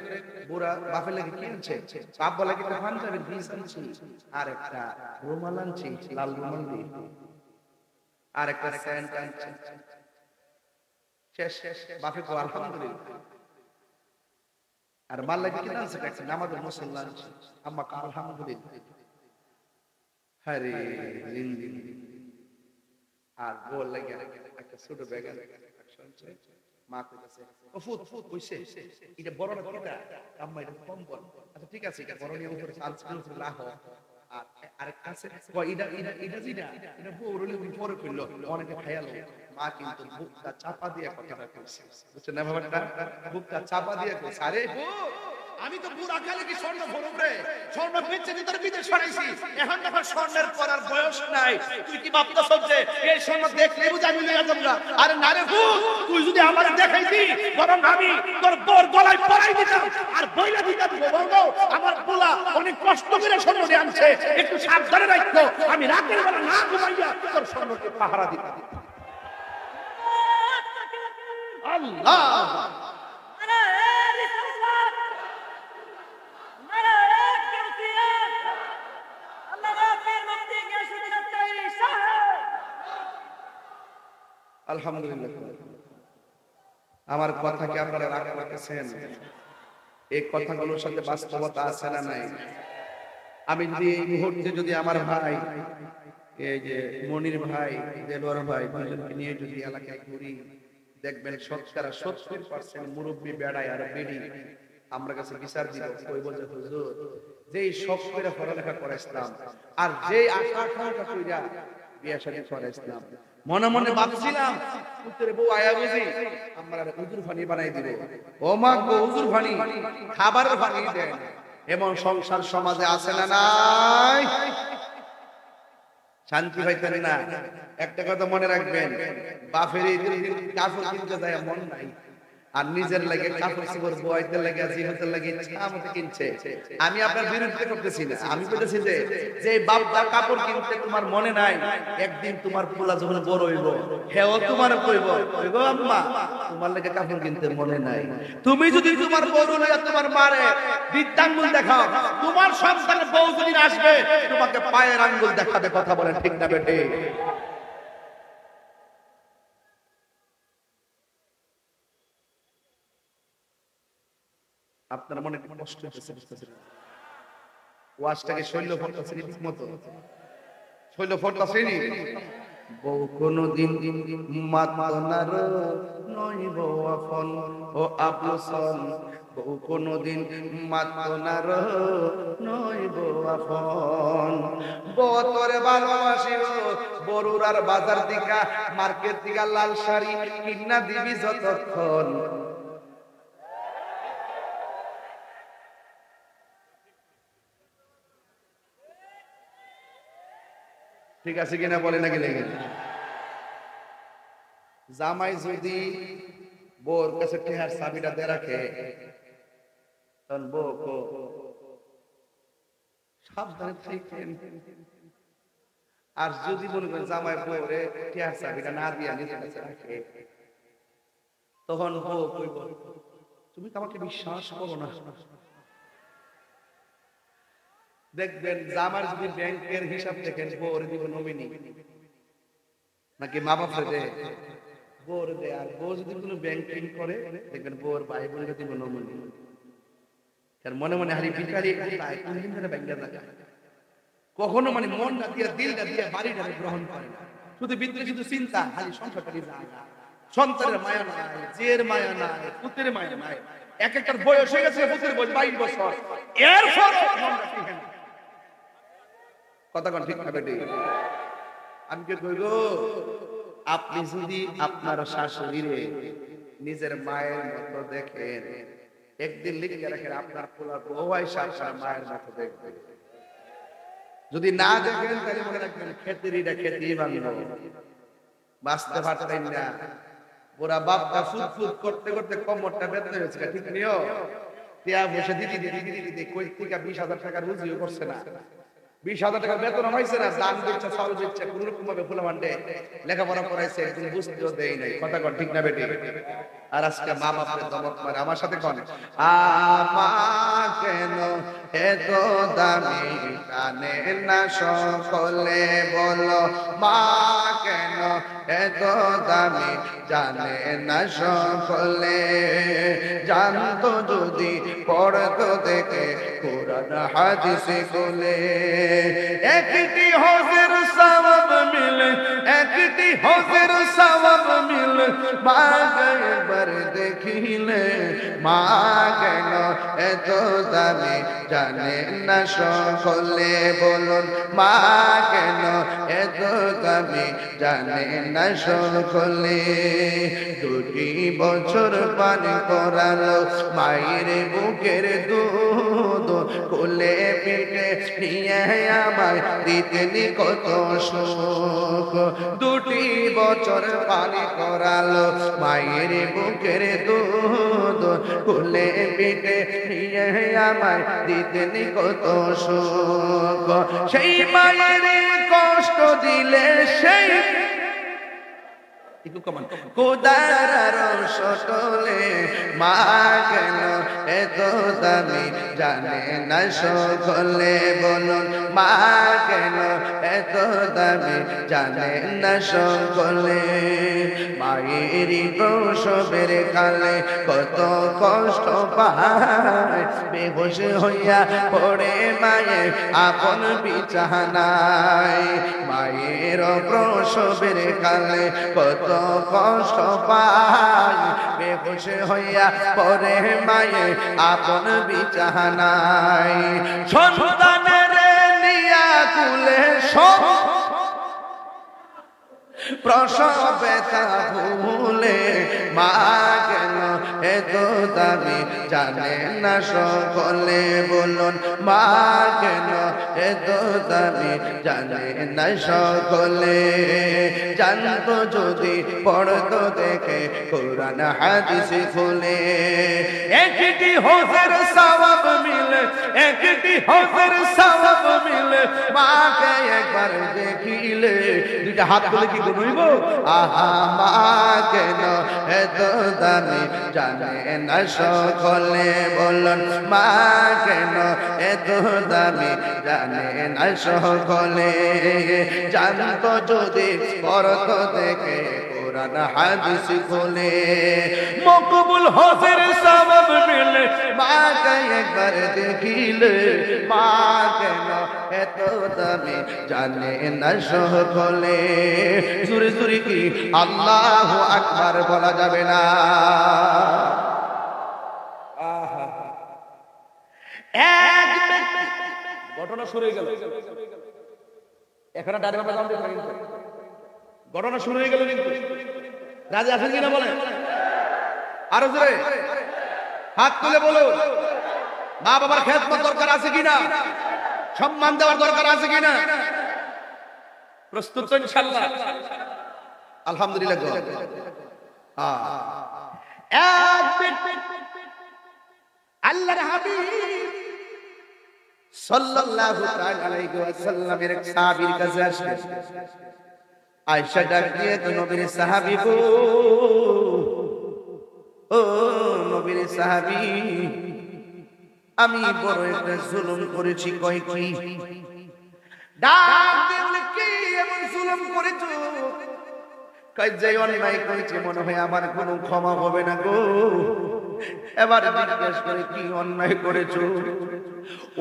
বুড়া বাপের লাগে কি আনছে, বাপ বলে কি পাঞ্জাবির পিস আনছি, আর একটা রুমাল আনছি, লাল রুমাল দিয়ে, আর একটা স্যান্ড আনছি, শেষ। বাপে কো আলহামদুলিল্লাহ। আর মাল লাগে কি আনছে, একটা নামাজের মুসল্লা আনছি, আম্মা কা আলহামদুলিল্লাহ। আরে জিন্দেগি। আর বল লাগে একটা ছোট ব্যাগ, মা কইতাছে ফুত ফুত কইছে এটা বড় না কিটা আম্মা এটা কম বল আচ্ছা ঠিক আছে এটা বড় নিয়ে উপরে সালসিল উপরে লাহ আর আরেকটা আছে কই এটা জিনা এটা বড়লে উপরে কইলো অনেকে খায়ালো মা কিন্তু বুকটা চাপা দিয়ে কথাটা কইছে বুঝছেন না ব্যাপারটা বুকটা চাপা দিয়ে কইছে আরে আমি তো পুরা কালে কি স্বর্ণ ভরব রে স্বর্ণ বেচে দি তোর বিদেশ ছড়াইছি এখন যখন স্বর্ণের পরার বয়স নাই তুই কি ভাবতাছ যে এই স্বর্ণ দেখলে বুঝ আমি লইয়া যাব না আরে না রে ভূত তুই যদি আমারে দেখাইতি বরং আমি তোর বোর গলায় পরাই দিতাম আর বইলা দিতাম বলবো আমার পোলা অনেক কষ্ট করে স্বর্ণ নিয়ে আনছে একটু সাবধানে রাখতো আমি রাতের বেলা না ঘুমাইয়া তোর স্বর্ণকে পাহারা দিতাম আল্লাহ আলহামদুলিল্লাহ আমার কথা কি আপনারা রাখতেছেন এই কথাগুলোর সাথে বাস্তবতা আছে না নাই আমি যদি এই মুহূর্তে যদি আমার ভাই এই যে মনির ভাই দেলোয়ার ভাই দুজনকে নিয়ে যদি এলাকায় ঘুরি দেখবেন 70% মুরব্বি বেড়ায় আর বেড়ি আমরা কাছে বিচার দিব কই বলছে হুজুর যেই শখ করে পড়ালেখা করে ইসলাম আর যেই আশা আকাঙ্ক্ষা কইরা বিয়ে শাদী করে ইসলাম মনে মনে ভাবছিলাম পুত্রের বউ আয়া বুঝি আমরা হুজুর ফানি বানাই দিব ও মা গো হুজুর ফানি খাবারের ফানি দেন এমন সংসার সমাজে আছে না নাই শান্তি পাইতেন না একটা কথা মনে রাখবেন বাপের এই কাপড় কিনতে যায় মন নাই আর নিজের লাগে কাপড় চোপড় বইতে লাগে জিহতের লাগে আমাকে কিনছে আমি আপনার বিরুদ্ধে করতেছি না আমি বলতেছি যে বাপদা কাপড় কিনতে তোমার মনে নাই একদিন তোমার পোলা যখন বড় হইব হেও তোমার কইব গো আম্মা তোমার লাগে কাপড় কিনতে মনে নাই তুমি যদি তোমার বড় হইয়া তোমার মারে বৃদ্ধাঙ্গুল দেখাও তোমার সন্তানের বউ যদি আসবে তোমাকে পায়ের আঙ্গুল দেখাবে কথা বলেন ঠিক না বেটে আপনার মনে কষ্ট হচ্ছে ওয়াজটাকে শৈল ফোরতাছে ঠিক মতো শৈল ফোরতাছে নি বউ কোনদিন মাতনার নই বউ আপন ও আপসন বউ কোনদিন মাতনার নই বউ আপন বউ তোরে ভালোবাসি বড়ুর আর বাজার দিকা মার্কেট দিকা লাল শাড়ি কিনা দিবি যতক্ষণ ঠিক আছে কিনা বলে নাকি লেগে জামাই যদি বোর কাছে টেহার চাবিটা দিয়ে রাখে তখন বউ সাবধানে থাকেন আর যদি মনে করেন জামাই বউরে টেহার চাবিটা না দিয়া নিজের কাছে রাখে তখন বউ কইব তুমি তো আমাকে বিশ্বাস করো না দেখবেন জামার যদি ব্যাংকের হিসাব দেখেন বউরে দিব নমিনি নাকি মা বাপরে দে বউরে দে আর বউ যদি কোনো ব্যাংকিং করে দেখবেন বউর ভাই বোনকে দিব নমিনি কারণ মনে মনে হারি ভিখারি কোন দিন ধরে ব্যাংকে যায় কখনো মানে মনটা দিয়ে দিলটা দিয়ে বাড়িটা গ্রহণ করে না শুধু ভিতরে শুধু চিন্তা খালি সংসারটারই যায় সন্তানের মায়া নাই জের মায়া নাই পুত্রের মায়া নাই এক একটার বয়স হয়ে গেছে পুত্রের বয়স 22 বছর এরপর কথা কোন ঠিক না বেটি আমি কি কইব আপনি যদি আপনার শাশুড়িরে নিজের মায়ের মতো দেখেন একদিন লিখে রাখেন আপনার পোলার বউ আয়েশা আপনার মায়ের মতো দেখবে যদি না দেখেন তাহলে মনে রাখবেন খেতেরিটা খেতেই বাঁধব বাঁচতে পারতেন না পুরা বাপটা ফুট করতে করতে কোমরটা ব্যথা হয়েছে ঠিক নিও টিয়া বসে দিদি কই থেকে 20,000 টাকা রুজিও করছে না 20,000 টাকা বেতন হইছে না দান দিচ্ছে চাউল দিচ্ছে কোন রকম ভাবে ফুলা মান্ডে লেখাপড়া করাইছে একদিন বুঝতেও দেই নাই কথা কোন ঠিক না বেটি আর আজকে মা বাপের দমক মারে আমার সাথে কোন আমা কেন এত দামি কানে না সকলে বলো মা কেন এত দামি জানে না সকলে জানতো যদি পড়তো দেখে কোরআন হাদিস কোলে একটি হজের সওয়াব মিলে একটি হজের সওয়াব মিলে মাকে একবার দেখিলে মা কেন এত দামি জানে না সকলে বলুন মা কেন এত দামি জানে না সকলে 2 বছর পান করালো মায়ের বুকের দুধ কোলে পিঠে নিয়ে আমায় দিতেন কত সুখ 2 বছর পান করালো মায়ের বুকের দুধ কোলে পিঠে নিয়ে আমায় দিতেন কত সুখ সেই মায়ের কষ্ট দিলে সেই খোদার সটলে মা কেন এত দামি জানে না সকলে বলুন মা কেন এত দামি জানে না সকলে মায়ের প্রসবের কালে কত কষ্ট পায় বেহুশ হইয়া পড়ে মায়ে আপন বিছানায় মায়ের প্রসবের কালে কত কষ্ট পায় বেহুশ হইয়া পড়ে মায়ে আপন বিছানায় সন্তানের নিয়া কুলে সব প্রসব ব্যথা ভুলে মা কেন এত দামি জানে না সকলে বলুন মা কেন এত দামি জানে না সকলে জানতো যদি পড়তো দেখে কোরআন হাদিস খুলে একটি হজের সওয়াব মিলে একটি হজের সওয়াব মিলে মাকে একবার দেখিলে 2টা হাত তুলে কি করব আহা মা কেন এত দামি জানে না সকলে বলুন মা কেন এত দামি জানে না সকলে জানতো যদি পড়তো দেখে কোরআন হাদিস খুলে মকবুল হজের সওয়াব মিলে মাকে একবার দেখিলে মা কেন এত দামি জানে না সকলে জোরে জোরে কি আল্লাহু আকবার বলা যাবে না এক ঘটনা শুরু হয়ে গেল এখন ডানে বামে যান ঘটনা শুরু হয়ে গেল কিন্তু রাজি আছেন কিনা বলেন আরো জোরে হাত তুলে বলো মা বাবার খেদমত দরকার আছে কিনা সম্মান দেওয়ার দরকার আছে কিনা প্রস্তুত তো ইনশাআল্লাহ আলহামদুলিল্লাহ আল্লাহর হাবিব সাল্লাল্লাহু তাআলা আলাইহি ওয়াসাল্লামের এক সাহাবীর কাছে আসলেন আয়েশা ডাক দিয়ে তো নবীর সাহাবী গো ও নবীর সাহাবী আমি বড় একটা জুলুম করেছি কয় কি ডাক দিয়ে কি এমন জুলুম করেছো কয় যে অন্যায় করেছে মনে হয় আমার কোনো ক্ষমা হবে না গো এবার জিজ্ঞেস করে কি অন্যায় করেছো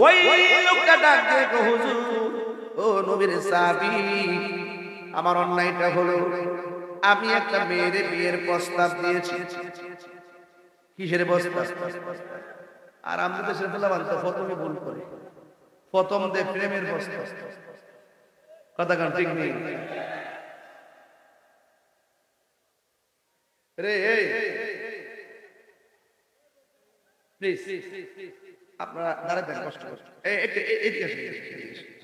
ওই লোকটা ডাক দিয়ে কয় হুজুর ও নবীর সাহাবী আমার অন্যায়টা হলো আমি একটা মেয়ের বিয়ের প্রস্তাব দিয়েছি কিসের প্রস্তাব আর আমরা দেশের বললাম তো প্রথমে ভুল করে প্রথম দে প্রেমের প্রস্তাব কথা কান ঠিক নেই রে এই প্লিজ আপনারা দাঁড়াতে কষ্ট কষ্ট এদিকে আসেন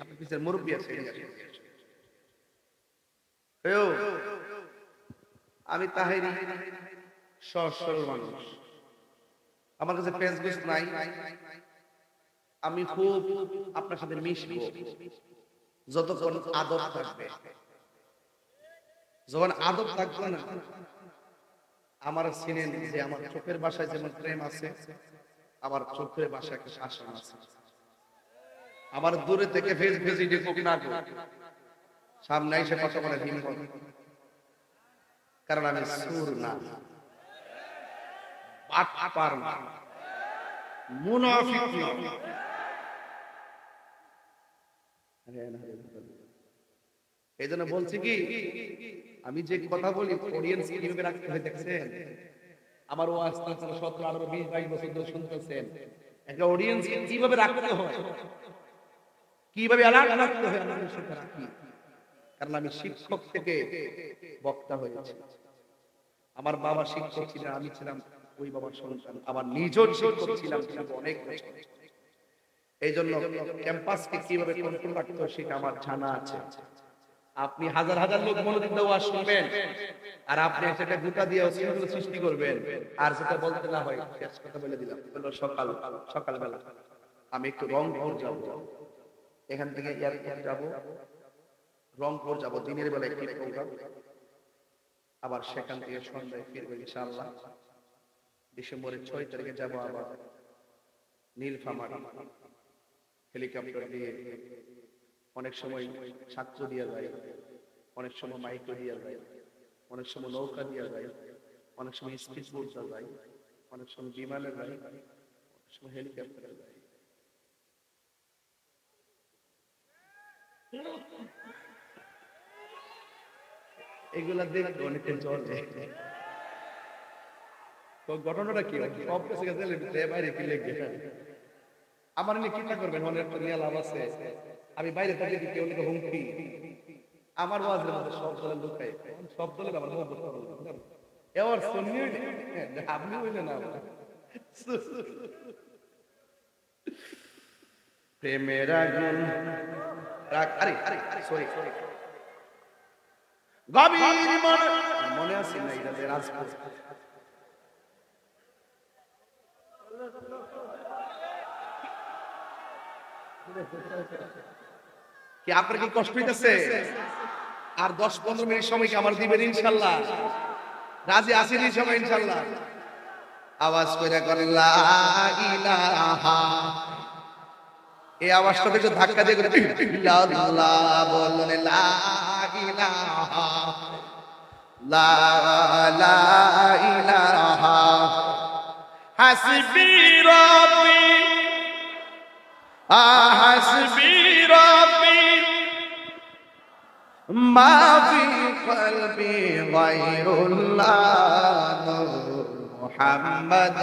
আপনি পিছের মুরব্বী আছে আমি তাহেরি সরল মানুষ আমার কাছে ফেসবুক নাই আমি খুব আপনার সাথে মিশবো যতক্ষণ আদব থাকবে যখন আদব থাকবে না আমার চিনেন যে আমার চোখের ভাষায় যেমন প্রেম আছে আমার চোখের ভাষায় একটা শাসন আছে আমার দূরে থেকে ফেসবুক না সামনে এসে কথা বলে হিম্মত কারণ আমি সুর না বাটপার না মুনাফিক না এই জন্য বলছি কি, আমি যে কথা বলি অডিয়েন্স কিভাবে রাখতে হয় দেখছেন। আমার ওয়াজ 17, 18, 20, 22 বছর ধরে শুনতেছেন। একটা অডিয়েন্স কিভাবে রাখতে হয়, কিভাবে অ্যালার্ট রাখতে হয়, আমি সেটা রাখি। কারণ আমি শিক্ষক থেকে বক্তা হয়েছি। আমার বাবা শিক্ষক ছিলেন, আমি ছিলাম ওই বাবার সন্তান। আমার নিজের শিক্ষক ছিলাম অনেক বছর। এই জন্য ক্যাম্পাসকে কিভাবে কন্ট্রোল রাখতে হয় সেটা আমার জানা আছে। আপনি হাজার হাজার লোক মনোযোগ দিয়ে ওয়াজ শুনবেন, আর আপনি সেটা গুটা দিয়ে অশৃঙ্খলা সৃষ্টি করবেন, আর যেটা বলতে না হয় শেষ কথা বলে দিলাম। হলো সকালবেলা আমি একটু রংপুর যাব, এখান থেকে এয়ারপোর্ট যাব, রংপুর যাব, দিনের বেলা একটি প্রোগ্রাম, আবার সেখান থেকে সন্ধ্যায় ফিরবো ইনশাআল্লাহ। ডিসেম্বরের 6 তারিখে যাব আবার নীলফামারী, হেলিকপ্টার দিয়ে। অনেক সময় ছাত্র দিয়ে যায়, অনেক সময় মাইক্রো দিয়ে যায়, অনেক সময় নৌকা দিয়ে যায়, অনেক সময় স্পিড বোট যায়, অনেক সময় বিমানে যায়, অনেক সময় হেলিকপ্টারে যায়। এগুলা দেখতে অনেকে চলে। তো ঘটনাটা কি, সব কিছু বাইরে কি লেগে আমার নিয়ে চিন্তা করবেন, অনেক নিয়ে লাভ আছে। আমি বাইরে থাকি কেউ লিখে হুমকি, আমার ওয়াজের মধ্যে সব দলের লোক খাই, সব দলের আমার এবার শুনিও আপনি হইলে না প্রেমের আগুন আরে সরি গভীর মনে আছে না, এটা রাজপুত কি আপনার কি কষ্ট হইতেছে? আর 10-15 মিনিট সময় কি আমার দিবেন ইনশাআল্লাহ? রাজি আছেন সবাই ইনশাআল্লাহ? আওয়াজ করে করেন লা ইলাহা, এই আওয়াজটা একটু ধাক্কা দিয়ে করে ইল্লাল্লাহ বলুন, লা ইলাহা লা লা ইলাহা হাসবি রাব্বি হাসবি রাব্বি মা ফি কলবি গায়রুল্লাহ মুহাম্মদ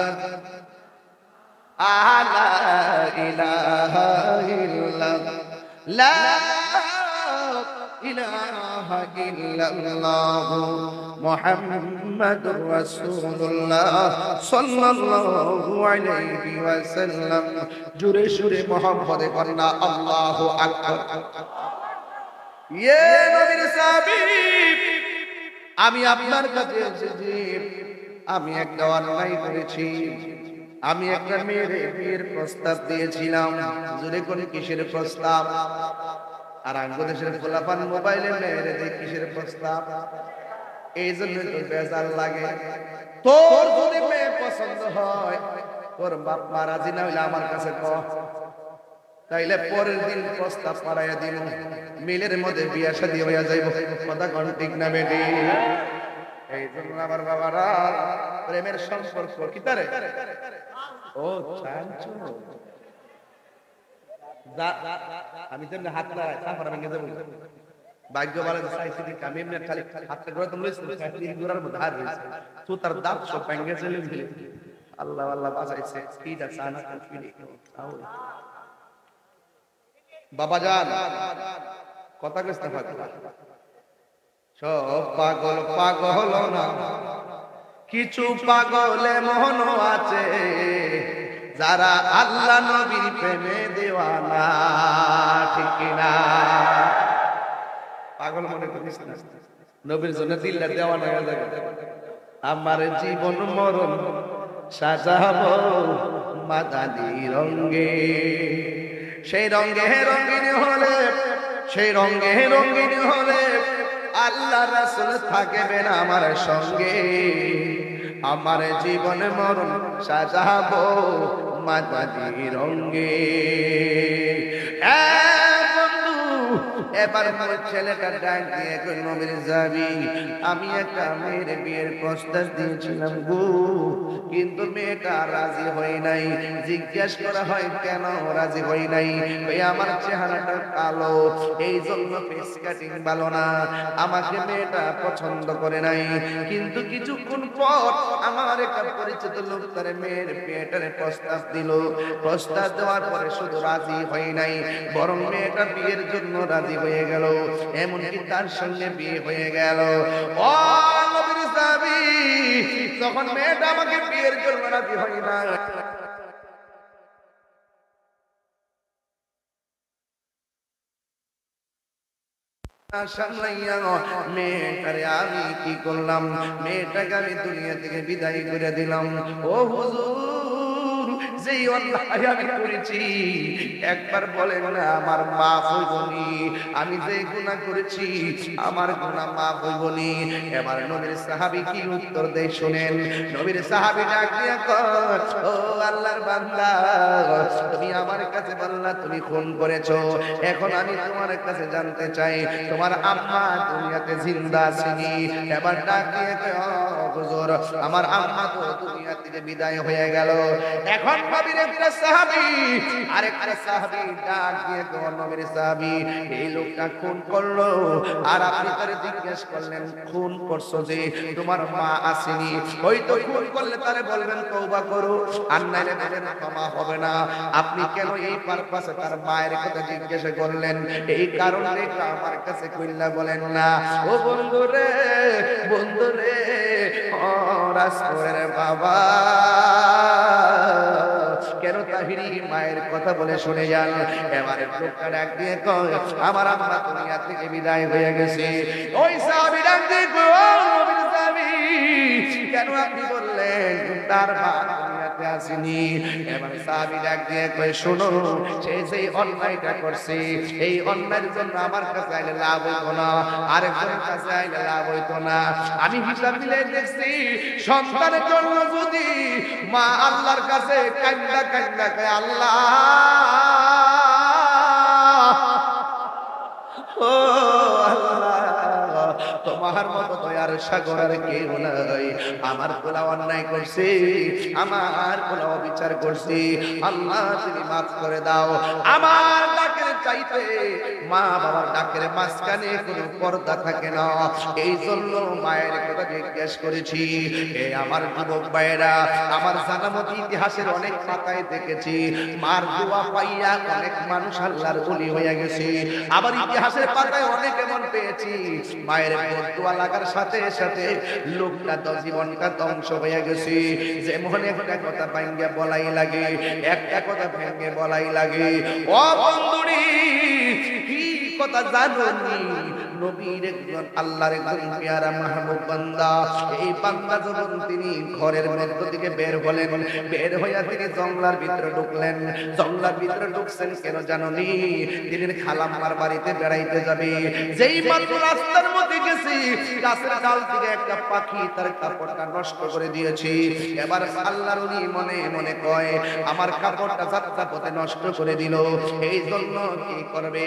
লা ইলাহা ইল্লাল্লাহ লা ইলাহা ইল্লাল্লাহ মুহাম্মাদুর রাসূলুল্লাহ সাল্লাল্লাহু আলাইহি ওয়াসাল্লাম। জোরে সুরে মুহাম্মদে কন্না আল্লাহু আকবার। ইয়ে নবীর সাহাবী, আমি আপনার কাছে এসেছি, আমি একটা অন্যায় করেছি। আমি একটা মেয়ের প্রস্তাব দিয়েছিলাম। জোরে করে কিসের প্রস্তাব? আর বাংলাদেশের পোলাপান মোবাইলে মেয়ের কিসের প্রস্তাব? এই জন্য তো বেজার লাগে। তোর যদি মেয়ে পছন্দ হয়, তোর বাপ মা রাজি না হইলে আমার কাছে কহ, তাইলে পরের দিন প্রস্তাব পাঠাইয়া দিন, মিলের মধ্যে বিয়া শাদী হইয়া যাইব। কথা কোন ঠিক না বেটি? এই জন্য আমার বাবারা, প্রেমের সম্পর্ক কি তারে ও চাঞ্চু আমি যেমন হাত লাগাই তারপর আমি গেছে বলি ভাগ্য ভালো চাইছি দিকে আমি এমনি খালি হাতটা ঘুরে তো লইছি ঘুরার মধ্যে হার হয়েছে সুতার দাঁত সব ভেঙে চলে গেলে আল্লাহ আল্লাহ বাঁচাইছে। কি যা চানা বাবা জান কথা কইছ না পাগল, সব পাগল পাগল না, কিছু পাগলে মন আছে যারা আল্লাহ নবীর প্রেমে দেওয়ানা। ঠিক কিনা? পাগল মনে করিস না, নবীর জন্য দিলটা দেওয়ানা হয়ে যাবে। আমার জীবন মরণ সাজাবো মাদানি রঙে, সেই রঙে রঙিন হলে, সেই রঙে রঙিন হলে আল্লাহ রাসূল থাকবেন আমার সঙ্গে। আমার জীবন মরণ সাজাবো মাদানি রঙে। এ এবার ছেলেটা ডাক দিয়ে কই নবীর সাহাবী আমি একটা মেয়ের বিয়ের প্রস্তাব দিয়েছিলাম গো, কিন্তু মেয়েটা রাজি হয় নাই। জিজ্ঞাসা করা হয় কেন রাজি হয় নাই? ওই আমার চেহারাটা কালো, এই জন্য ফেস কাটিং ভালো না, আমাকে মেয়েটা পছন্দ করে নাই। কিন্তু কিছুক্ষণ পর আমার একটা পরিচিত লোক তার মেয়ের বিয়েটার প্রস্তাব দিল। প্রস্তাব দেওয়ার পরে শুধু রাজি হয় নাই, বরং মেয়েটা বিয়ের জন্য রাজি হয়ে গেল, এমনকি তার সঙ্গে বিয়ে হয়ে গেল। ও নবীর সাহাবী, তখন মেয়েটা আমাকে বিয়ের জন্য রাজি হয় না, মেয়েটারে আমি কি করলাম, মেয়েটাকে আমি দুনিয়া থেকে বিদায় করে দিলাম। ও হুজুর, যেই অন্যায় আমি করেছি একবার বলেন না আমার মাফ হইবনি? আমি যে গুনাহ করেছি আমার গুনাহ মাফ হইবনি? এবার নবীর সাহাবী কি উত্তর দেয় শুনেন। নবীর সাহাবী ডাক দিয়া কয়, ও আল্লাহর বান্দা, তুমি আমার কাছে বললা তুমি খুন করেছো, এখন আমি তোমার কাছে জানতে চাই তোমার আম্মা দুনিয়াতে জিন্দা আছেনি? এবার ডাক দিয়ে কয়, হুজুর আমার আম্মা তো দুনিয়া থেকে বিদায় হয়ে গেল। এখন নবীর একটা সাহাবী আরেকটা সাহাবী ডাক দিয়ে কয়, নবীর সাহাবী এই লোকটা খুন করলো, আর আপনি তারে জিজ্ঞেস করলেন খুন করছো যে তোমার মা আসেনি? ওই তো খুন করলে তারে বলবেন তওবা করো, আর নাইলে বলেন ক্ষমা হবে না। আপনি কেন এই পারপাসে তার মায়ের কথা জিজ্ঞেস করলেন? এই কারণে আমার কাছে কইলা বলেন না। ও বন্ধুরে, বন্ধুরে, ও রাসূলের বাবা, কেন তাহিরি মায়ের কথা বলে শুনে যান? এবারে লোকটা ডাক দিয়ে কয়, আমার আম্মা দুনিয়া থেকে বিদায় হয়ে গেছে। ওই সাহাবী ডাক দিয়ে কয়, ও নবীর সাহাবী, কেন আপনি বললেন তার মা দুনিয়াতে আসেনি? এবার সাহাবী ডাক দিয়ে কয়, শোনো, সে যেই অন্যায়টা করছে এই অন্যায়ের জন্য আমার কাছে আইলে লাভ হইতো না, আরেকজনের কাছে আইলে লাভ হইতো না। আমি হিসাব মিলে দেখছি সন্তানের জন্য যদি মা আল্লাহর কাছে কান্না কান্না কয়, আল্লাহ ও আল্লাহ, তোমার মতো দয়ার সাগর আর কেউ নাই, আমার পোলা অন্যায় করছে, আমার পোলা অবিচার করছে, আল্লাহ তুমি মাফ করে দাও। আমার ডাকের চাইতে মা বাবার ডাকের মাঝখানে কোনো পর্দা থাকে না, এই জন্য মায়ের কথা জিজ্ঞেস করেছি। এই আমার যুবক ভাইয়েরা, আমার জানামতি ইতিহাসের অনেক পাতায় দেখেছি মার দোয়া পাইয়া অনেক মানুষ আল্লাহর ওলি হয়ে গেছে। আবার ইতিহাসের পাতায় অনেক এমন পেয়েছি মায়ের দোয়া লাগার সাথে সাথে লোকটা তো জীবনটা ধ্বংস হয়ে গেছে। যেমন একটা কথা ভাঙ্গে বলাই লাগে, একটা কথা ভেঙে বলাই লাগে। ও বন্ধুরি, কি কথা জানোনি? নবীর একজন আল্লাহর একজন পেয়ারা মাহবুব বান্দা, এই বান্দা যখন তিনি ঘরের মধ্য থেকে বের হলেন, বের হইয়া তিনি জঙ্গলার ভিতরে ঢুকলেন। জঙ্গলার ভিতরে ঢুকছেন কেন জানোনি? তিনি খালাম্মার বাড়িতে বেড়াইতে যাবে। যেই মাত্র রাস্তার মধ্যে গেছি, গাছের ডাল থেকে একটা পাখি তার কাপড়টা নষ্ট করে দিয়েছে। এবার আল্লাহর ওলি মনে মনে কয়, আমার কাপড়টা যাত্রা পথে নষ্ট করে দিল, এই জন্য কি করবে?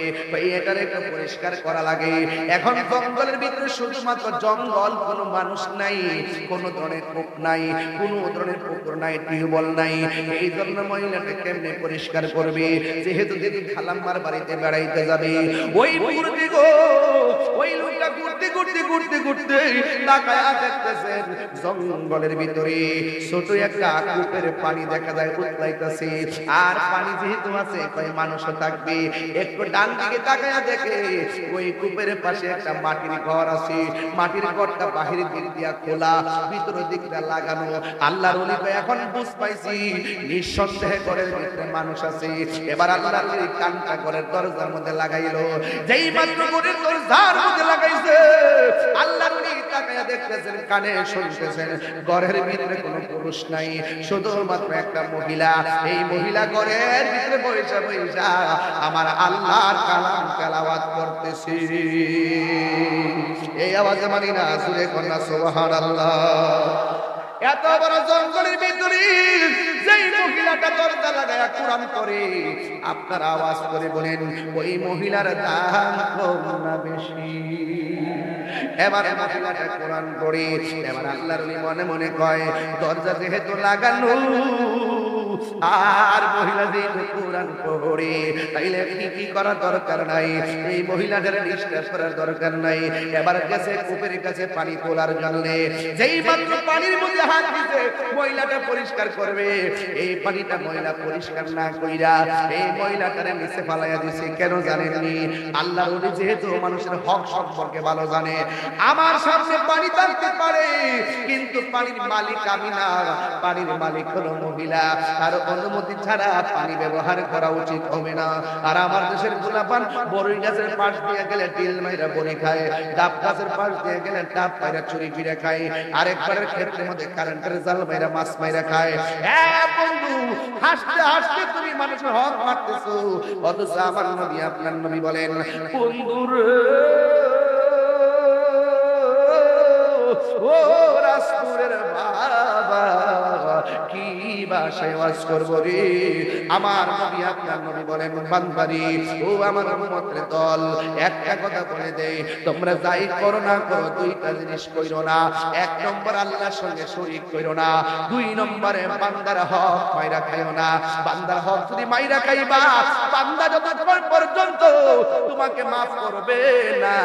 এটার একটু পরিষ্কার করা লাগে। এখন জঙ্গলের ভিতরে শুধুমাত্র জঙ্গল, কোনো মানুষ নাই, কোনো ধরনের কূপ নাই, কোনো ধরনের পুকুর নাই, টিউবওয়েল নাই। এই জন্য মহিলাটা কেমনে পরিষ্কার করবে? যেহেতু তিনি খালাম্মার বাড়িতে বেড়াইতে যাবে। ওই মুহূর্তে গো, ওই লোকটা ঘুরতে ঘুরতে ঘুরতে ঘুরতে তাকায়া দেখতেছেন জঙ্গলের ভিতরে ছোট একটা কূপের পানি দেখা যায় উতলাইতেছে। আর পানি যেহেতু আছে কয় মানুষও থাকবে। একটু ডান দিকে তাকায়া দেখে ওই কূপের পাশে একটা মাটির ঘর আছে। মাটির ঘরটা বাহিরের দিক দিয়া খোলা, ভিতরের দিকটা লাগানো। আল্লাহর ওলি কয়, এখন বুঝ পাইছি নিঃসন্দেহে ঘরের ভিতরে মানুষ আছে। এবার আল্লাহর ওলি কানটা ঘরের দরজার মধ্যে লাগাইলো। যেই মাত্র ঘরের দরজার মধ্যে লাগাইছে, আল্লাহর ওলি তাকায়া দেখতেছেন, কানে শুনতেছেন, ঘরের ভিতরে কোনো পুরুষ নাই, শুধুমাত্র একটা মহিলা। এই মহিলা ঘরের ভিতরে বইসা বইসা আমার আল্লাহর কালাম তেলাওয়াত করতেছে। এই আওয়াজে মানি না, সুরে কন্যা সুবহানাল্লাহ। এত বড় জঙ্গলের ভিতরে যেই মহিলাটা দরজা লাগায়া কোরআন পড়ে, আপনারা আওয়াজ করে বলেন ওই মহিলার দাম কম না বেশি? এবার মহিলাটা কোরআন পড়ে, এবার আল্লাহর ওলি মনে মনে কয় দরজা যেহেতু লাগানো আর মহিলা যেহেতু কোরআন পড়ে, তাইলে কি করা দরকার নাই, এই মহিলাদের ডিস্টার্ব করার দরকার নাই। এবার গেছে কূপের কাছে পানি তোলার জন্য, যেই মাত্র পানির মধ্যে হাত দিতে মহিলাটা পরিষ্কার করবে, এই পানিটা মহিলা পরিষ্কার না কইরা এই মহিলাটারে নিচে ফালাইয়া দিছে। কেন জানেননি? আল্লাহর ওলি যেহেতু মানুষের হক সম্পর্কে ভালো জানে, আমার সামনে পানি থাকতে পারে কিন্তু পানির মালিক আমি না, পানির মালিক হলো মহিলা, তার অনুমতি ছাড়া পানি ব্যবহার করা উচিত হবে না। আর আমার দেশের গোলাপান বড়ই গাছের পাশ দিয়ে গেলে টিল মাইরা বড়ি খায়, ডাব গাছের পাশ দিয়ে গেলে ডাব মাইরা চুরি ফিরে খায়, আরেকবারের ক্ষেত্রের মধ্যে কারেন্টের জাল মাইরা মাছ মাইরা খায়। হ্যাঁ বন্ধু, হাসতে হাসতে তুমি মানুষের হক মারতেছো, অথচ আমার নবী আপনার নবী বলেন বন্ধুরে ও রাসূলের বাবা কি ভাষায় ওয়াজ করব রে? আমার নবী আপনার নবী বলেন বান্দারি ও আমার উম্মতের দল, একটা কথা বলে দেই, তোমরা যাই করো না করো দুইটা জিনিস কইরো না। এক নম্বর আল্লাহর সঙ্গে শরীক কইরো না, দুই নম্বরে বান্দার হক মাইরা খাইও না। বান্দার হক যদি মাইরা খাইবা, বান্দা যতক্ষণ পর্যন্ত তোমাকে মাফ করবে না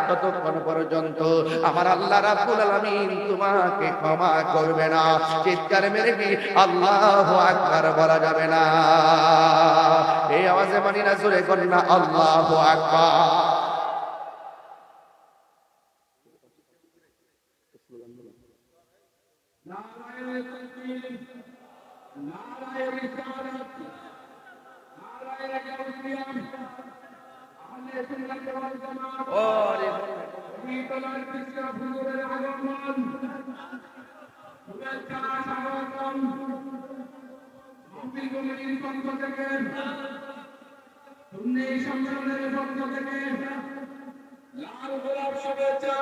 ততক্ষণ পর্যন্ত আমার আল্লাহ রাব্বুল আলামিন তোমাকে ক্ষমা করবে না। চিৎকার মেরে কি আল্লাহু আকবার বলা যাবে না? এই আওয়াজে মানি না, জোরে করেন না আল্লাহু আকবার। নারায়ে তাকবীর, নারায়ে রিসালাত, নারায়ে গাউসিয়া, আহলে সুন্নাত ওয়াল জামাত। ওরে বিতলার কৃষ্ণ হুজুরের আগমন, শুভেচ্ছা স্বাগতম মাহফিল কমিটির পক্ষ থেকে, সুন্নি সম্মেলনের পক্ষ থেকে লাল গোলাপ শুভেচ্ছা।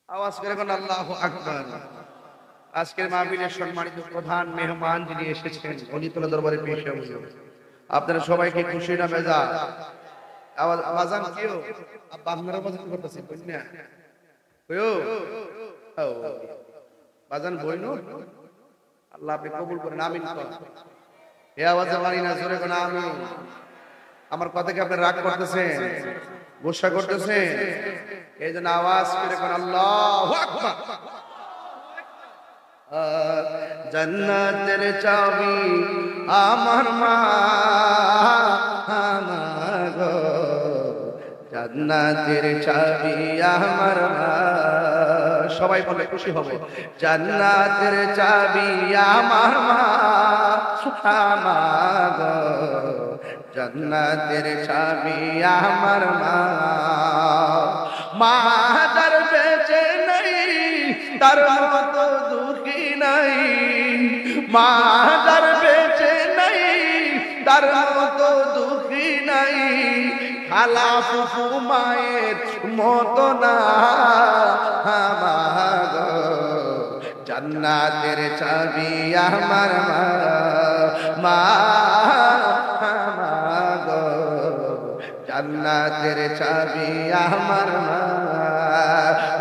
আওয়াজ করে কোন আল্লাহু আকবার। আজকের মাহফিলের সম্মানিত প্রধান মেহমান যিনি এসেছেন অলিতলা দরবারে পেশ হয়েছে, আপনারা সবাইকে খুশি না মেজা? আওয়াজ আজান কিও আব্বা আপনারা বাজান করতেছেন কইনা কইও ও বাজান বইনো আল্লাহ আপনি কবুল করেন, আমিন কর। এই আওয়াজে মানি না, জোরে কোন আমিন। আমার কথা কি আপনি রাগ করতেছেন, গোসা করতেছেন? এই জন্য আওয়াজ করে কোন আল্লাহু আকবার। জান্নাতের চাবি আমার মা গো, জান্নাতের চাবি আমার মা। সবাই বলে খুশি হবে। জান্নাতের চাবি আমার মা গো, জান্নাতের চাবি আমার মা। মা যার বেঁচে নাই তার মতো দুঃখী নাই, মা যার বেঁচে নাই তার মতো দুঃখী নাই, খালা ফুফু মায়ের মতো না গো, জান্নাতের চাবি আমার মা গো, জান্নাতের চাবি আমার মা।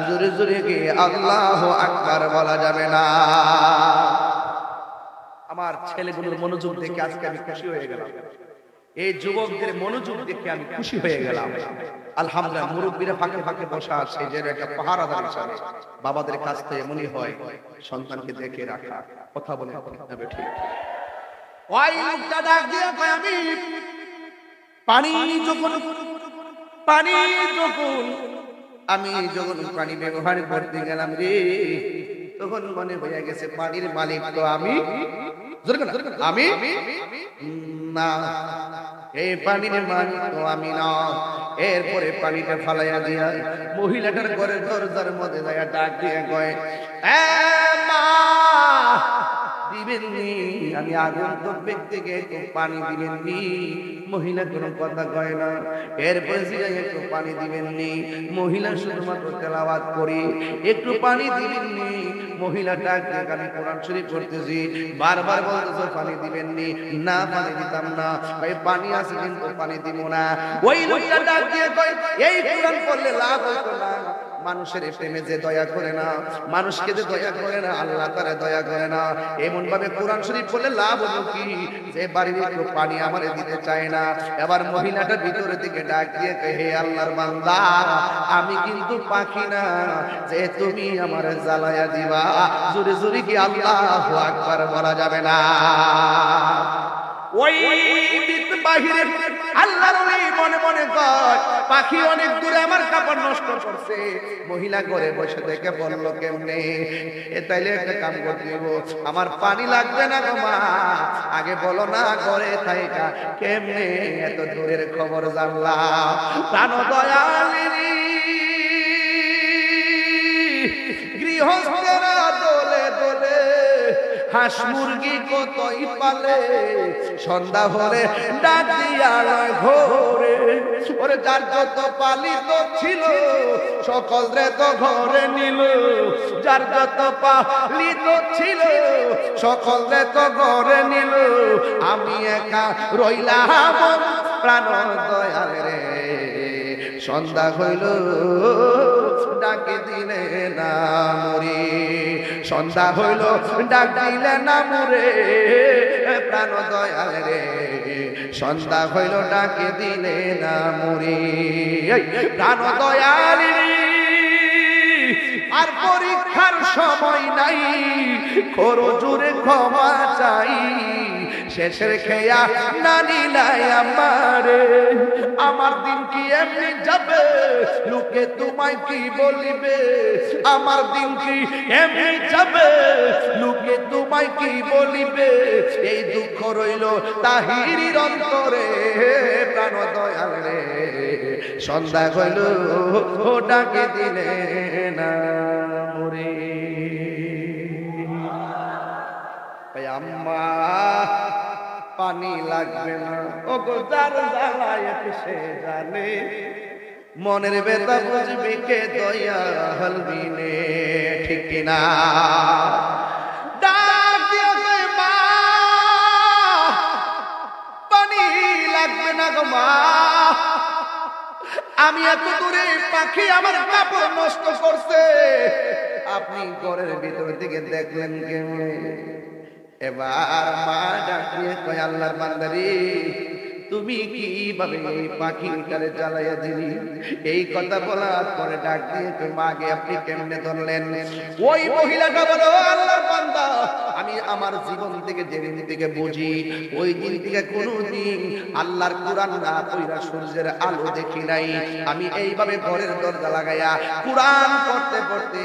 জোরে জোরে গিয়ে আল্লাহু আকবার বলা যাবে না? আমার ছেলেগুলোর মনোযোগ দেখে আজকে আমি খুশি হয়ে গেলাম, এই যুবকদের মনোযোগ দেখে আমি খুশি হয়ে গেলাম। আলহামদুলিল্লাহ, মুরব্বীরা ফাঁকে ফাঁকে বসা আছে, যে একটা পাহারাদার হিসাবে বাবাদের কাছ থেকে এমনই হয় সন্তানকে দেখে রাখা। কথা বলে হবে ঠিক। ওই লোকটা ডাক দিয়ে কয় আমি আমি যখন পানি ব্যবহার করতে গেলাম রে, তখন মনে হয়ে গেছে পানির মালিক তো আমি। না, এই পানির মালিক তো আমি না। এরপরে পানিটা ফালাইয়া দিয়া মহিলাটার ঘরের দরজার মধ্যে যায় ডাক দিয়ে কয়, এ মা, দিবেননি? আমি আগন্তুক ব্যক্তিকে একটু পানি দিবেননি? মহিলা কোনো কথা কয় না। এরপরে জিগাই, একটু পানি দিবেননি? মহিলা শুধুমাত্র তেলাওয়াত করি, একটু পানি দিবেননি? মহিলা ডাক দিয়ে, আমি কোরআন শরীফ পড়তেছি, বারবার বলতেছে পানি দিবেননি? না, পানি দিতাম না। ভাই পানি আছে কিন্তু পানি দিব না। ওই লোকটা ডাক দিয়ে কয়, এই কোরআন পড়লে লাভ হইতো না? মানুষের প্রেমে যে দয়া করে না, মানুষকে যে দয়া করে না, আল্লাহ তাআলা দয়া করে না। এমন ভাবে কোরআন শরীফ পড়লে লাভ হলো কি, যে বাড়ির একটু পানি আমারে দিতে চায় না। এবার মহিলাটা ভিতরে থেকে ডাক দিয়ে কয়, হে আল্লাহর বান্দা, আমি কিন্তু পাখি না যে তুমি আমারে জ্বালায়া দিবা। জোরে জোরে কি আল্লাহু আকবার বলা যাবে না? ওই বাহিরে আল্লাহর ওলি মনে মনে কয়, পাখি অনেক দূরে আমার কাপড় নষ্ট করছে। মহিলা ঘরে বসে থেকে বলল, কেমনে? তাইলে একটা কাম করতে দিব, আমার পানি লাগবে না গো মা, আগে বলো না ঘরে থাইকা কেমনে এত দূরের খবর জানলাম? প্রাণ দয়ালিনী গৃহস্থেরা দোলে দোলে হাঁস মুরগি কতই পালে, সন্ধ্যা হলে ডাক দিয়া লয় ঘরে। ওরে যার যত পালিত ছিল সকল রে তো ঘরে নিল, যার যত পালিত ছিল সকল রে তো ঘরে নিল। আমি একা রইলাম প্রাণ দয়াল রে। সন্ধ্যা হইল ডাকে দিলে না মরি, সন্ধ্যা হইল ডাক দিলে না মরে। প্রাণ দয়াল রে, সন্ধ্যা হইল ডাকে দিলে না মরি। প্রাণ দয়াল রে, আর পরীক্ষার সময় নাই, করো জোরে ক্ষমা চাই। শেষের খেয়া না নিলাই আমারে, আমার দিন কি এমনি যাবে, লোকে তোমায় কি বলিবে? আমার দিন কি এমনি যাবে, লোকে তোমায় কি বলিবে? এই দুঃখ রইল তাহিরির অন্তরে। প্রাণ দয়াল রে, সন্ধ্যা হইল ডাকে দিলে না মরে। আম্মা পানি লাগবে না, ও গো যার জ্বালায় সে জানে, মনের বেদা বুঝবি কে দয়াল বিনে, ঠিক কিনা? ডাক দিয়ে কয়, মা পানি লাগবে না গো মা, আমি এত দূরে পাখি আমার কাপড় নষ্ট করছে, আপনি ঘরের ভিতর থেকে দেখলেন কেমনে? এবার মা ডাক দিয়ে কয়, আল্লাহর বান্দারে, তুমি কিভাবে এই পাখিটারে জ্বালাইয়া দিলি? এই কথা বলার পরে ডাক দিয়ে কয়, মাকে আপনি কেমনে ধরলেন? ওই মহিলাটা বলো, আল্লাহর বান্দা, আমি আমার জীবন থেকে যেদিন থেকে বুঝি, ওই দিন থেকে কোনোদিন আল্লাহর কোরআন না পড়া সূর্যের আলো দেখি নাই। আমি এইভাবে ঘরের দরজা লাগাইয়া কোরআন পড়তে পড়তে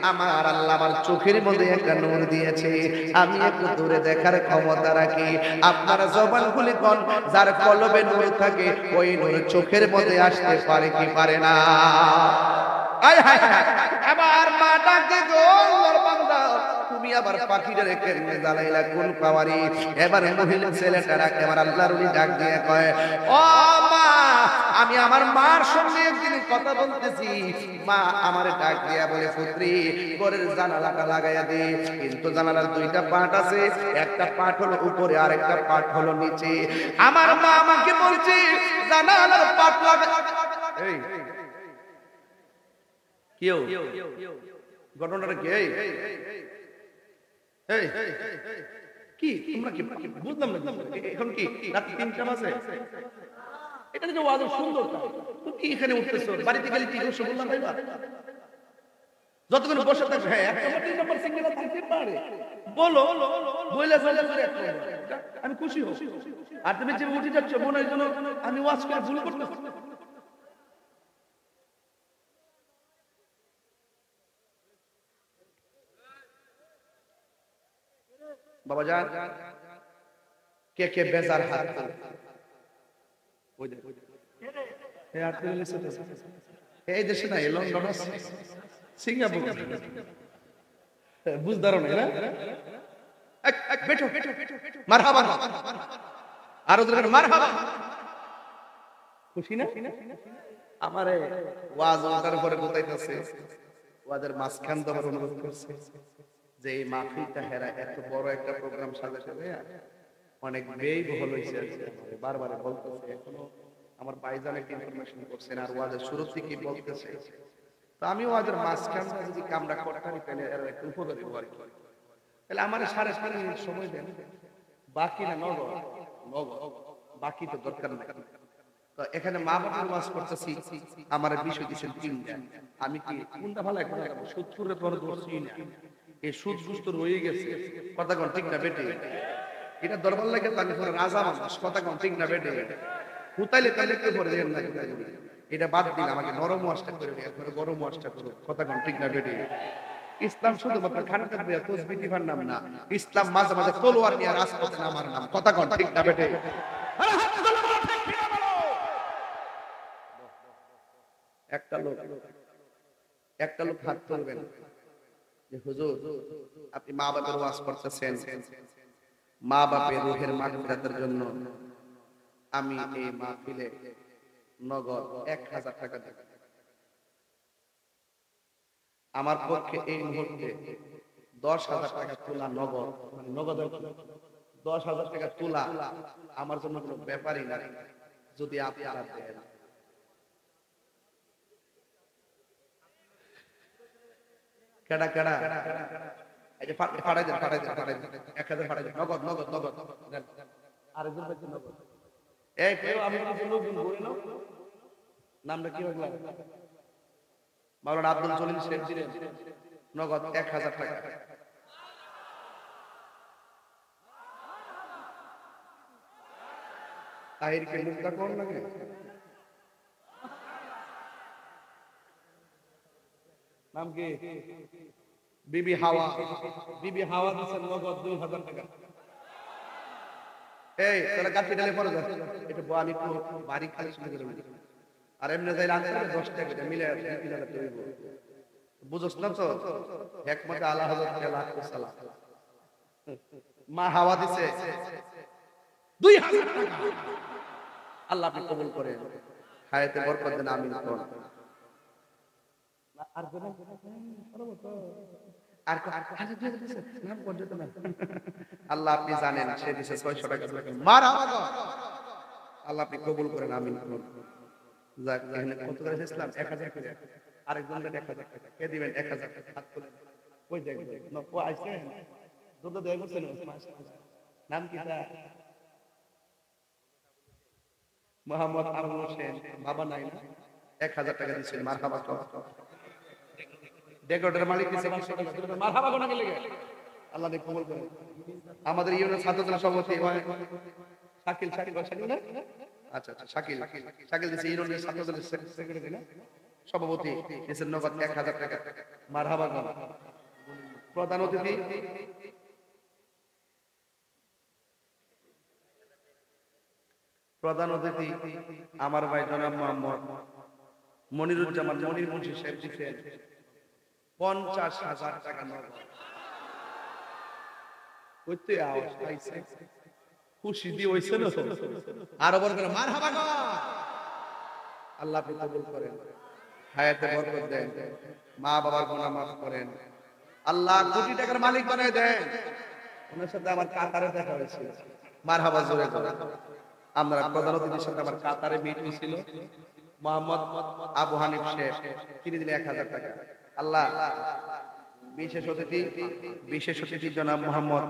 আমার আল্লাহ আমার চোখের মধ্যে একটা নূর দিয়েছে। আমি একটু দূরে দেখার ক্ষমতা রাখি। আপনারা জবান খুলে কোন, যার কলবে নূর থাকে ওই নূর চোখের মধ্যে আসতে পারে কি পারে না? আয় হায় হায়। এবার মা ডাকে গো, আল্লাহর বান্দা, তুমি আবার পাখিটারে কেমনে জ্বালাইলা, কোন পাওয়ারি? এবার মহিলা ছেলেটারা এবার আল্লাহর ওলি ডাক দিয়ে কয়, ও মা, আমি আমার মার সঙ্গে একদিন কথা বলতেছি, মা আমারে ডাক দিয়া বলে, পুত্রী ঘরের জানালাটা লাগাইয়া দে। কিন্তু জানালার দুইটা পাট আছে, একটা পাট হলো উপরে আর একটা পাট হলো নিচে। আমার মা আমাকে বলছে জানালার পাট লাগা। এই কেউ ঘটনাটা কি? কি তোমরা কি বুঝলাম না, এখন কি রাত ৩টা বাজে? এটা যে ওয়াজ সুন্দর, তুমি কি এখানে উঠতেছো? বাড়িতে গেলে কি করছো বললাম ভাইবা? যতক্ষণ বসে থাকবে, হ্যাঁ ১ নম্বর ৩ নম্বর সিঙ্গেল থাকতে পারে, বলো বইলে চলে করে আমি খুশি হব। আর তুমি যে উঠে যাচ্ছ মনে হয় যেন আমি ওয়াজ করে ভুল করতেছি। বাবা যান, কে কে বেজার হাত এই দেশে নাই, লন্ডন আছে, সিঙ্গাপুর, বুঝদারো না বেটো মারহাবা, আরো ধরে মারহাবা, খুশি না? আমারে ওয়াজ ওটার পরে বলতাইতেছে, ওয়াজের মাঝখান তো আমার অনুরোধ করছে যে এই মাহফিলটা হেরা এত বড় একটা প্রোগ্রাম সাজাতে অনেক ব্যয়বহুল হয়েছে, বারবার বলতেছে। এখনো আমার ভাইজান একটা ইনফরমেশন করছেন আর ওয়াজের শুরু থেকে বলতেছে, তো আমি ওয়াজের মাঝখান যদি কামরা করতারি পেলে এর একটু উপকারী হওয়ার কি, তাহলে আমার 3.5 মিনিট সময় দেন, বাকি না নগদ নগদ, বাকি তো দরকার নাই। তো এখানে মা বাবার ওয়াজ করতেছি, আমার বিষয় দিচ্ছেন 3টা, আমি কি কোনটা ভালো একটা সুদ সুরের পরে ধরছি না, এই সুদ গুস্ত রয়ে গেছে, কথা কোন ঠিক না বেটে, এটা দরবার লাগে তাহলে পরে রাজা মানুষ, কথা কোন ঠিক না বেটে, হুতাইলে তাহলে কি করে দেন না, এটা বাদ দিন, আমাকে নরম ওয়াজটা করে দিন, একবারে গরম ওয়াজটা করুন, কথা কোন ঠিক না বেটে। ইসলাম শুধুমাত্র খানা তাকবীর তাসবিহ দিবার নাম না, ইসলাম মাঝে মাঝে তলোয়ার নিয়ে রাজপথে নামার নাম, কথা কোন ঠিক না বেটে। একটা লোক হাত তুলবেন যে হুজুর আপনি মা বাবার ওয়াজ করতেছেন, মা বাবার রূহের মাগফিরাতের জন্য আমি এই মাহফিলে নগদ 1000 টাকা দেব। আমার পক্ষে এই মুহূর্তে 10,000 টাকা তোলা নগদ, মানে নগদের 10,000 টাকা তোলা আমার জন্য কোনো ব্যাপারই না, যদি আপনারা দেন। কেডা কেডা এই যে ফাড়াই দেন 1000 ফাড়াই দেন, নগদ নগদ নগদ দেন, আরেকজন ব্যক্তি নগদ। এই কেউ আমি কিছু লোকজন বলি না, নামটা কি হলো? মাওলানা আব্দুল জলিল শেখ দিলেন নগদ 1000 টাকা। তাহিরকে মুক্তা কোন লাগে, নাম কি? বিবি হাওয়া, বিবি হাওয়া দিচ্ছেন নগদ 2000 টাকা। এই তোরা ক্যাপিটালে পড়ে যা, এটা আমি একটু বাড়ি খালি শুনে করে নিই, আর এমনি যাই আনতে 10 টাকা করে মিলে 3000 টাকা হইব, বুঝছ না? তো একমাত্র আল্লাহ হযরত কে লাখ সালাম, মা হাওয়া দিছে 2000 টাকা। আল্লাহ আপনি কবুল করেন, হায়াতে বরকত দেন, আমিন কোন। আর কোন আর নাম কোন যেত না, আল্লাহ আপনি জানেন, সে দিছে 600 টাকা, মারহাবা, আল্লাহ আপনি কবুল করেন, আমিন কোন। যাক, এখানে কত করে ইসলাম 1000 করে, আরেকজন 1000 টাকা কে দিবেন? 1000 টাকা হাত তুলেন, কই দেখবেন না কো আইছে দুটো দেয় বলছেন, নাম কি তা? মোহাম্মদ আবুল হোসেন, বাবা নাই না, 1000 টাকা দিয়েছেন, মারহাবা কর। ডেকোরেটর মালিক দিয়েছে 500 টাকা, মারহাবা কোন লাগে, আল্লাহ নে কবুল করেন। আমাদের ইউনিয়ন ছাত্রদল সভাপতি হয় শাকিল, শাকিল না, আচ্ছা আচ্ছা, শাকিল দিয়েছে ইউনিয়ন ছাত্রদলের সেক্রেটারি না, সভাপতি দিয়েছেন নগদ 1000 টাকা, মারহাবা কর। প্রধান অতিথি আমার ভাই জনাব মোহাম্মদ মনিরুজ্জামান মনির মুন্সি সাহেব দিয়েছেন 50,000 টাকা নগদ। কইতে আওয়াজ পাইছে, খুশি দি হইছে না? আরো বড় করে মারহাবা গো। আল্লাহ আপনি কবুল করেন, হায়াতে বরকত দেন, মা বাবার গুনাহ মাফ করেন, আল্লাহ কোটি টাকার মালিক বানায় দেন। ওনার সাথে আমার কাতারে দেখা হয়েছিল, মারহাবা জোরে করে। আমরা প্রধান অতিথির সাথে আমার কাতারে মিট হয়েছিল, মোহাম্মদ আবু হানিফ শেখ, তিনি দিলেন 1000 টাকা। আল্লাহ বিশেষ অতিথি জনাব মোহাম্মদ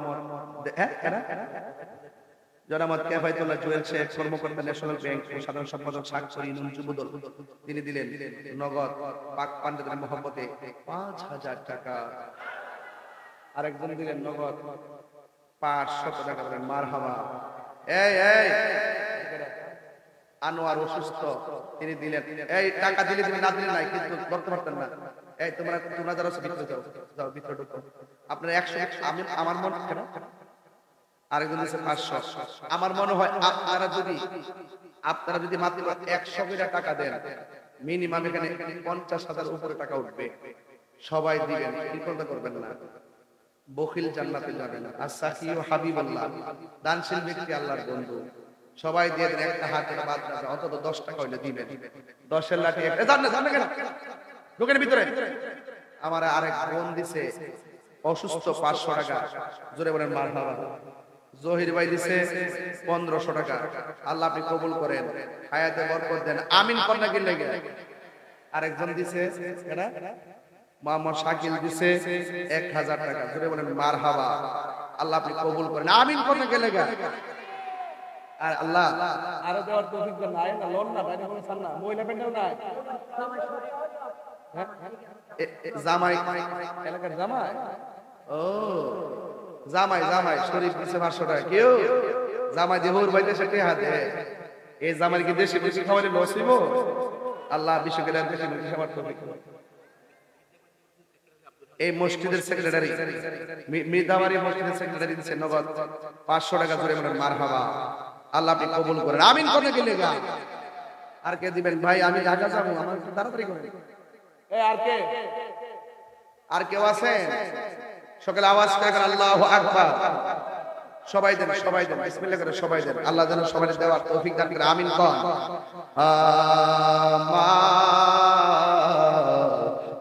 জনাব কেফায়েতুল্লাহ জুয়েল শেখ, কর্মকর্তা ন্যাশনাল ব্যাংক ও সাধারণ সম্পাদক স্বাক্ষরী নুন যুবদল, তিনি দিলেন নগদ পাক পান্ডাদের মহব্বতে 5000 টাকা। আরেকজন দিলেন নগদ 500 টাকা, বলেন মারহাবা। এই আনোয়ার অসুস্থ, তিনি দিলেন, এই টাকা দিলে দিবেন, না দিলে নাই, কিন্তু ধরতে পারতেন না। এই তোমরা যারা ভিতরে যাও ভিতরে ঢুকো, আপনার 100, আমার মন কেন আরেকজন দিচ্ছে 500। আমার মনে হয় আপনারা যদি মাত্র 100 করে টাকা দেন, মিনিমাম এখানে 50,000 উপরে টাকা উঠবে। সবাই দিবেন, চিন্তা করবেন না। বখিল জান্নাতে যাবে না। as-সাখিয়ু হাবিবুল্লাহ, দানশীল ব্যক্তি আল্লাহর বন্ধু। সবাই দিয়ে দেন, একটা হাত থেকে বাদ না যায়, অন্তত 10 টাকা হইলে দিবেন। 10 এর লাঠি একটা জান না কেন ঢোকেন ভিতরে। আমার আরেক বোন দিছে অসুস্থ 500 টাকা, জোরে বলেন মারহাবা। জহির ভাই দিছে 1500 টাকা। আল্লাহ আপনি কবুল করেন, হায়াতে বরকত দেন, আমিন কন্যা কি লাগে। আরেকজন দিছে এটা মোহাম্মদ শাকিল দিছে 1000 টাকা, জোরে বলেন মারহাবা। আল্লাহ আপনি কবুল করেন, আমিন কন্যা কি লাগে। আর আল্লাহ আরো দেওয়ার তৌফিক দেন। নাই না লোন না বাইরে কোনো সান না, মহিলা পেন্ডাল নাই, জামাই এলাকার জামাই। ও জামাই শরীফ দিছে 500 টাকা। কেউ জামাই দেহর বাইতে সেটি হাতে এই জামাই কি দেশে বেশি খাওয়ালে নসিব। আল্লাহ বিশ্বকের দেশে বেশি খাবার তৌফিক। এই মসজিদের সেক্রেটারি মির্দাবাড়ি মসজিদের সেক্রেটারি দিছে নগদ 500 টাকা, জোরে বলেন মারহাবা। আল্লাহ আপনি কবুল করেন, আমিন করতে গেলে গা। আর কে দিবেন ভাই? আমি ঢাকা যাবো, আমার তাড়াতাড়ি করেন। আর কেউ আছেন? সকলে আওয়াজ করে আল্লাহু আকবার। সবাই দেন বিসমিল্লাহ করে সবাই দেন। আল্লাহ যেন সবাই দেওয়ার তৌফিক দান করে, আমিন কোন।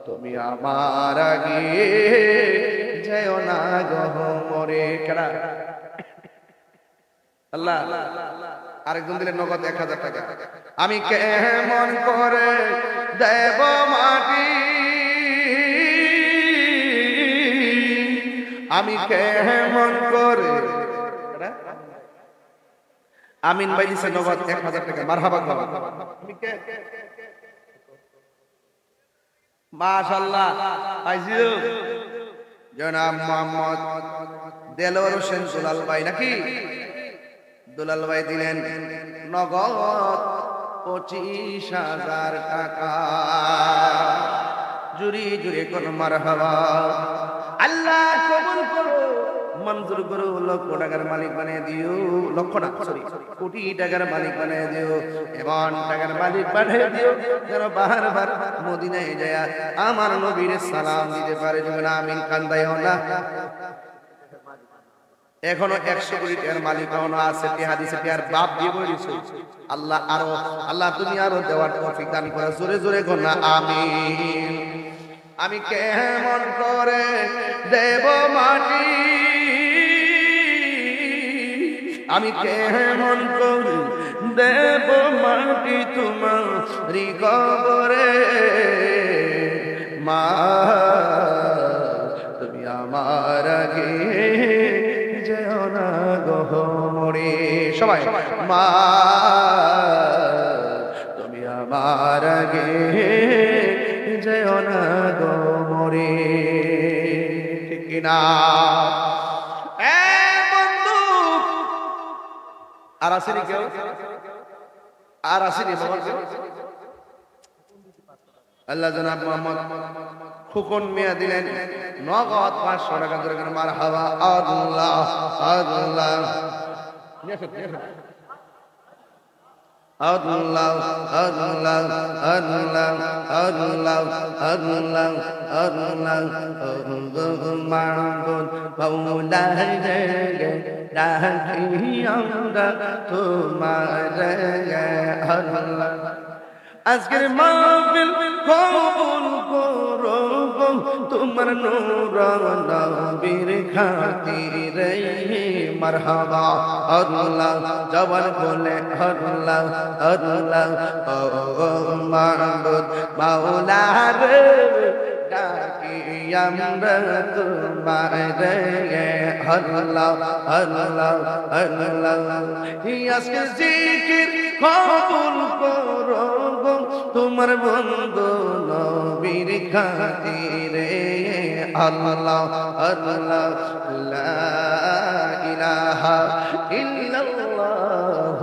তুমি আমার আগে যেও না গো মরে। কেডা? আল্লাহ। আরেকজন দিলেন নগদ 1000 টাকা। আমি কেমন করে দেব মাটি, আমি কেমন করে। আমিন ভাই দিছে নগদ 1000 টাকা, মারহাবা। মাশাআল্লাহ। আইজিও জনাব মোহাম্মদ দেলোয়ার হোসেন দুলাল ভাই নাকি? দুলাল ভাই দিলেন নগদ 25,000 টাকা। জুরি কোন মারহাবা। আল্লাহ কবুল করো, মঞ্জুর করো, লক্ষ টাকার মালিক বানিয়ে দিও। লক্ষ না, সরি, কোটি টাকার মালিক বানিয়ে দিও, এমন টাকার মালিক বানিয়ে দিও যেন বারবার মদিনায় যায় আমার নবীর সালাম দিতে পারে। যেন আমিন কান্দাইও না। এখনো 100 কোটি টাকার মালিক এখনো আছে, হাদিসে আর বাপ দিয়ে বলেছে। আল্লাহ তুমি আরো দেওয়ার তৌফিক দান করো। জোরে জোরে কোন আমিন। আমি কেমন করে দেব মাটি, আমি কেমন করে দেব মাটি তোমারি কবরে। মা তুমি আমার আগে যেও না গো মরে। সবাই মা তুমি আমার আগে যেও না গো মরে। ঠিক কিনা? বন্ধু আর আসেনি কেউ? আর আসেনি বাবা কেউ? আল্লাহ জনাব মোহাম্মদ খুকন মিয়া দিলেন নগদ 500 টাকা, ধরে মারহাবা। আল্লাহ আল্লাহ আল্লাহ আল্লাহ আল্লাহ আল্লাহ আল্লাহ আল্লাহ মাবুদ মাওলা রে রাখি আমরা তোমার আল্লাহ। আজকের মাহফিল কবুল করো তোমার নূর নবীর খাতিরে। মারহাবা আল্লাহ। জবান বলে আল্লাহ আল্লাহ। ও মাবুদ মাওলা রে ডাকি আমরা তোমারে। আল্লাহ আল্লাহ আল্লাহ। আজকে জিকির কবুল করো তোমার বন্ধু নবীর খাতিরে। আল্লাহ আল্লাহ লা ইলাহা ইল্লাল্লাহ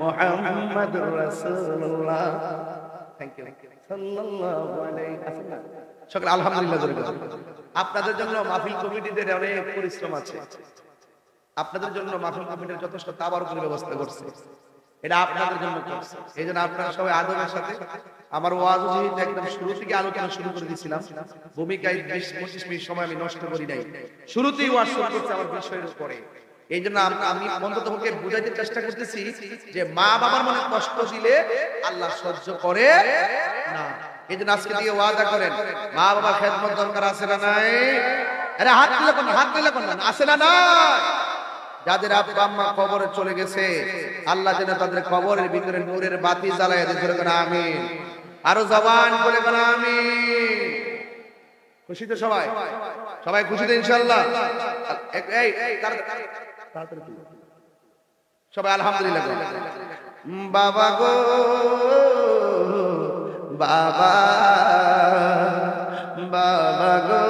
মুহাম্মাদুর রাসূলুল্লাহ। থ্যাংক ইউ সাল্লাল্লাহু আলাইহি ওয়াসাল্লাম। সকলে আলহামদুলিল্লাহ। আপনাদের জন্য মাহফিল কমিটিদের অনেক পরিশ্রম আছে। আপনাদের জন্য মাহফিল কমিটির যথেষ্ট তাবারুকের ব্যবস্থা করছে, এটা আপনাদের জন্য করছে। এই জন্য আপনারা সবাই আদবের সাথে, আমার ওয়াজ যেহেতু একদম শুরু থেকে আলোচনা শুরু করে দিয়েছিলাম, ভূমিকায় 20-25 মিনিট সময় আমি নষ্ট করি নাই, শুরুতেই ওয়াজ শুরু করছি আমার বিষয়ের উপরে। এই জন্য আমি অন্ততপক্ষে বুঝাইতে চেষ্টা করতেছি যে মা বাবার মনে কষ্ট দিলে আল্লাহ সহ্য করে না। এই জন্য আজকে দিয়ে ওয়াদা করেন, মা বাবার খেদমত দরকার আছে না নাই? আরে হাত দিলে কোন, হাত দিলে কোন, আছে না নাই? যাদের আব্বা আম্মা কবরে চলে গেছে, আল্লাহ যেন তাদের কবরের ভিতরে নূরের বাতি জ্বালায় দিতে পারে। আমিন। আরো জবান বলে বলেন আমিন। খুশি তো সবাই? সবাই খুশি তো ইনশাআল্লাহ? এই সবাই আলহামদুলিল্লাহ। বাবা গো বাবা, বাবা গো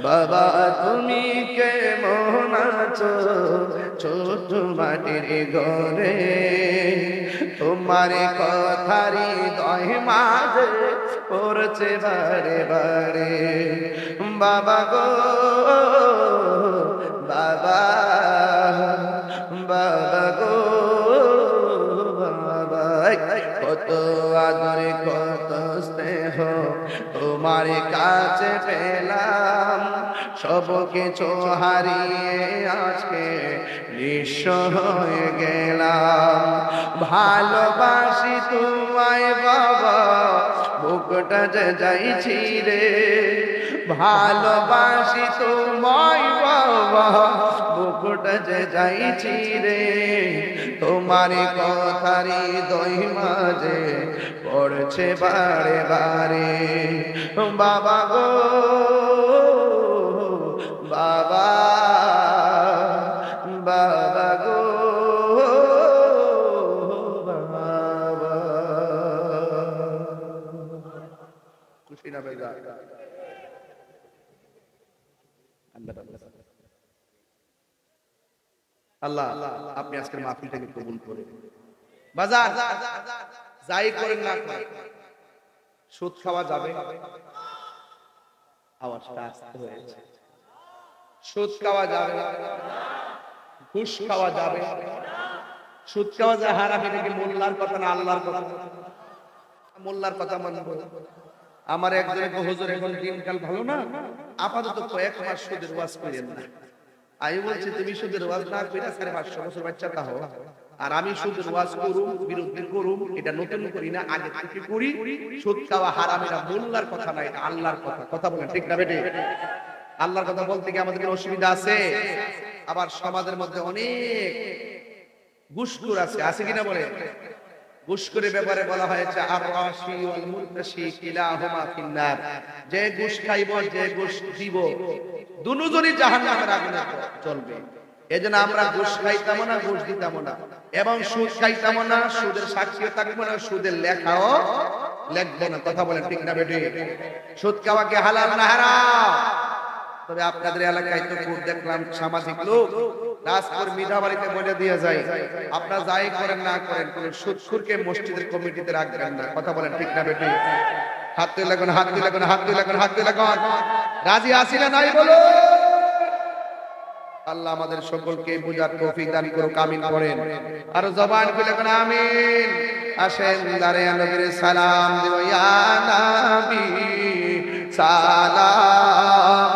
বাবা, তুমি কেমন আছো ছোট মাটির ঘরে? তোমার কথারি দয় মাঝে পড়ছে বারে বারে। বাবা গো বাবা, বাবা গো বাবা, কত আদরে কত স্নেহ তোমার কাছে পেলাম, সব কিছু হারিয়ে আজকে নিঃস্ব হয়ে গেলাম। ভালোবাসি তোমায় বাবা, বুকটা যে যাইছি রে। ভালোবাসি তোমায় বাবা, বুকটা যে যাইছি রে। তোমার কথারি দই মাঝে পড়ছে বারে বারে। বাবা গো বাবা, বাবা গো বাবা। খুশি না বেজা? আল্লাহ আপনি আজকের মাহফিলটাকে কবুল করে। বাজার যাই করেন না করেন, সুদ খাওয়া যাবে? আওয়াজটা আসতে হয়েছে। সুদ খাওয়া যাবে? ঘুষ খাওয়া যাবে? সুদ খাওয়া যায় হারাম। এটা কি মোল্লার কথা না আল্লাহর কথা? মোল্লার কথা মানবো? আমার একজনের হুজুর এখন দিনকাল ভালো না, আপাতত কয়েক মাস সুদের ওয়াজ করেন না। আমি বলছি তুমি সুদের ওয়াজ না করে 550 বছর বাচ্চা তাও, আর আমি সুদের ওয়াজ করুম, বিরোধী করুম, এটা নতুন করি না, আগে থেকে করি। সুদ খাওয়া হারাম, এটা মোল্লার কথা না, এটা আল্লাহর কথা। কথা বলেন ঠিক না বেটে? আল্লাহর কথা বলতে কি আমাদের কোনো অসুবিধা আছে? আবার সমাজের মধ্যে অনেক ঘুষখোর আছে, আছে কিনা বলে? ঘুষখোরের ব্যাপারে বলা হয়েছে আর রাশি ওয়াল মুরতাশি কিলাহুমা ফিন্নার। যে ঘুষ খাইব, যে ঘুষ দিব, দুজনই জাহান্নামের আগুনে জ্বলবে। এজন্য আমরা ঘুষ খাইতাম না, ঘুষ দিতাম না, এবং সুদ খাইতাম না, সুদের সাক্ষীও থাকবো না, সুদের লেখাও লিখবো না। কথা বলেন ঠিক না বেটি? সুদ খাওয়া কি হালাল না হারাম? তবে আপনাদের এলাকায় তো খুব দেখলাম সামাজিক লোক রাজপুর মিঠাবাড়িতে বলে দিয়ে যায়, আপনারা যাই করেন না করেন, কোন সুদখোরকে মসজিদের কমিটিতে রাখবেন না। কথা বলেন ঠিক না বেটি? হাত তুলে লাগুন, হাত তুলে লাগুন, হাত তুলে লাগুন, হাত তুলে লাগুন। রাজি আছি না নাই বলো? আল্লাহ আমাদের সকলকে বুঝার তৌফিক দান করুক, আমিন করেন। আর জবান খুলে কোন আমিন। আসেন দাঁড়িয়ে নবীর সালাম দেব, ইয়া নবী সালাম।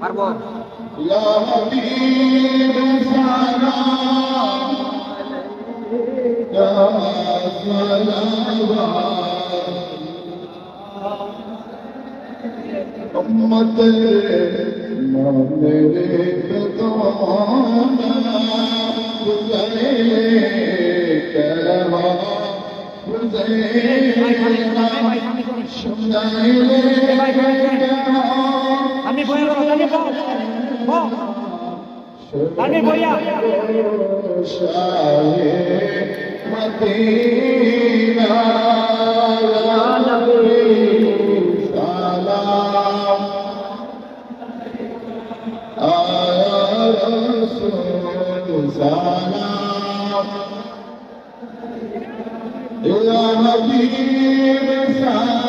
পারবো या हबीब सलाम या सलाम उम्मत मेरे कदमों गुज़रे कहवा আমি বইয়া আমি বল আমি বইয়া শাহে মদিনা ইয়া নবী সালাম আয়া রাসূল সালাম ইয়া হাবিব সালাম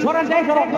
সরান যাই সরান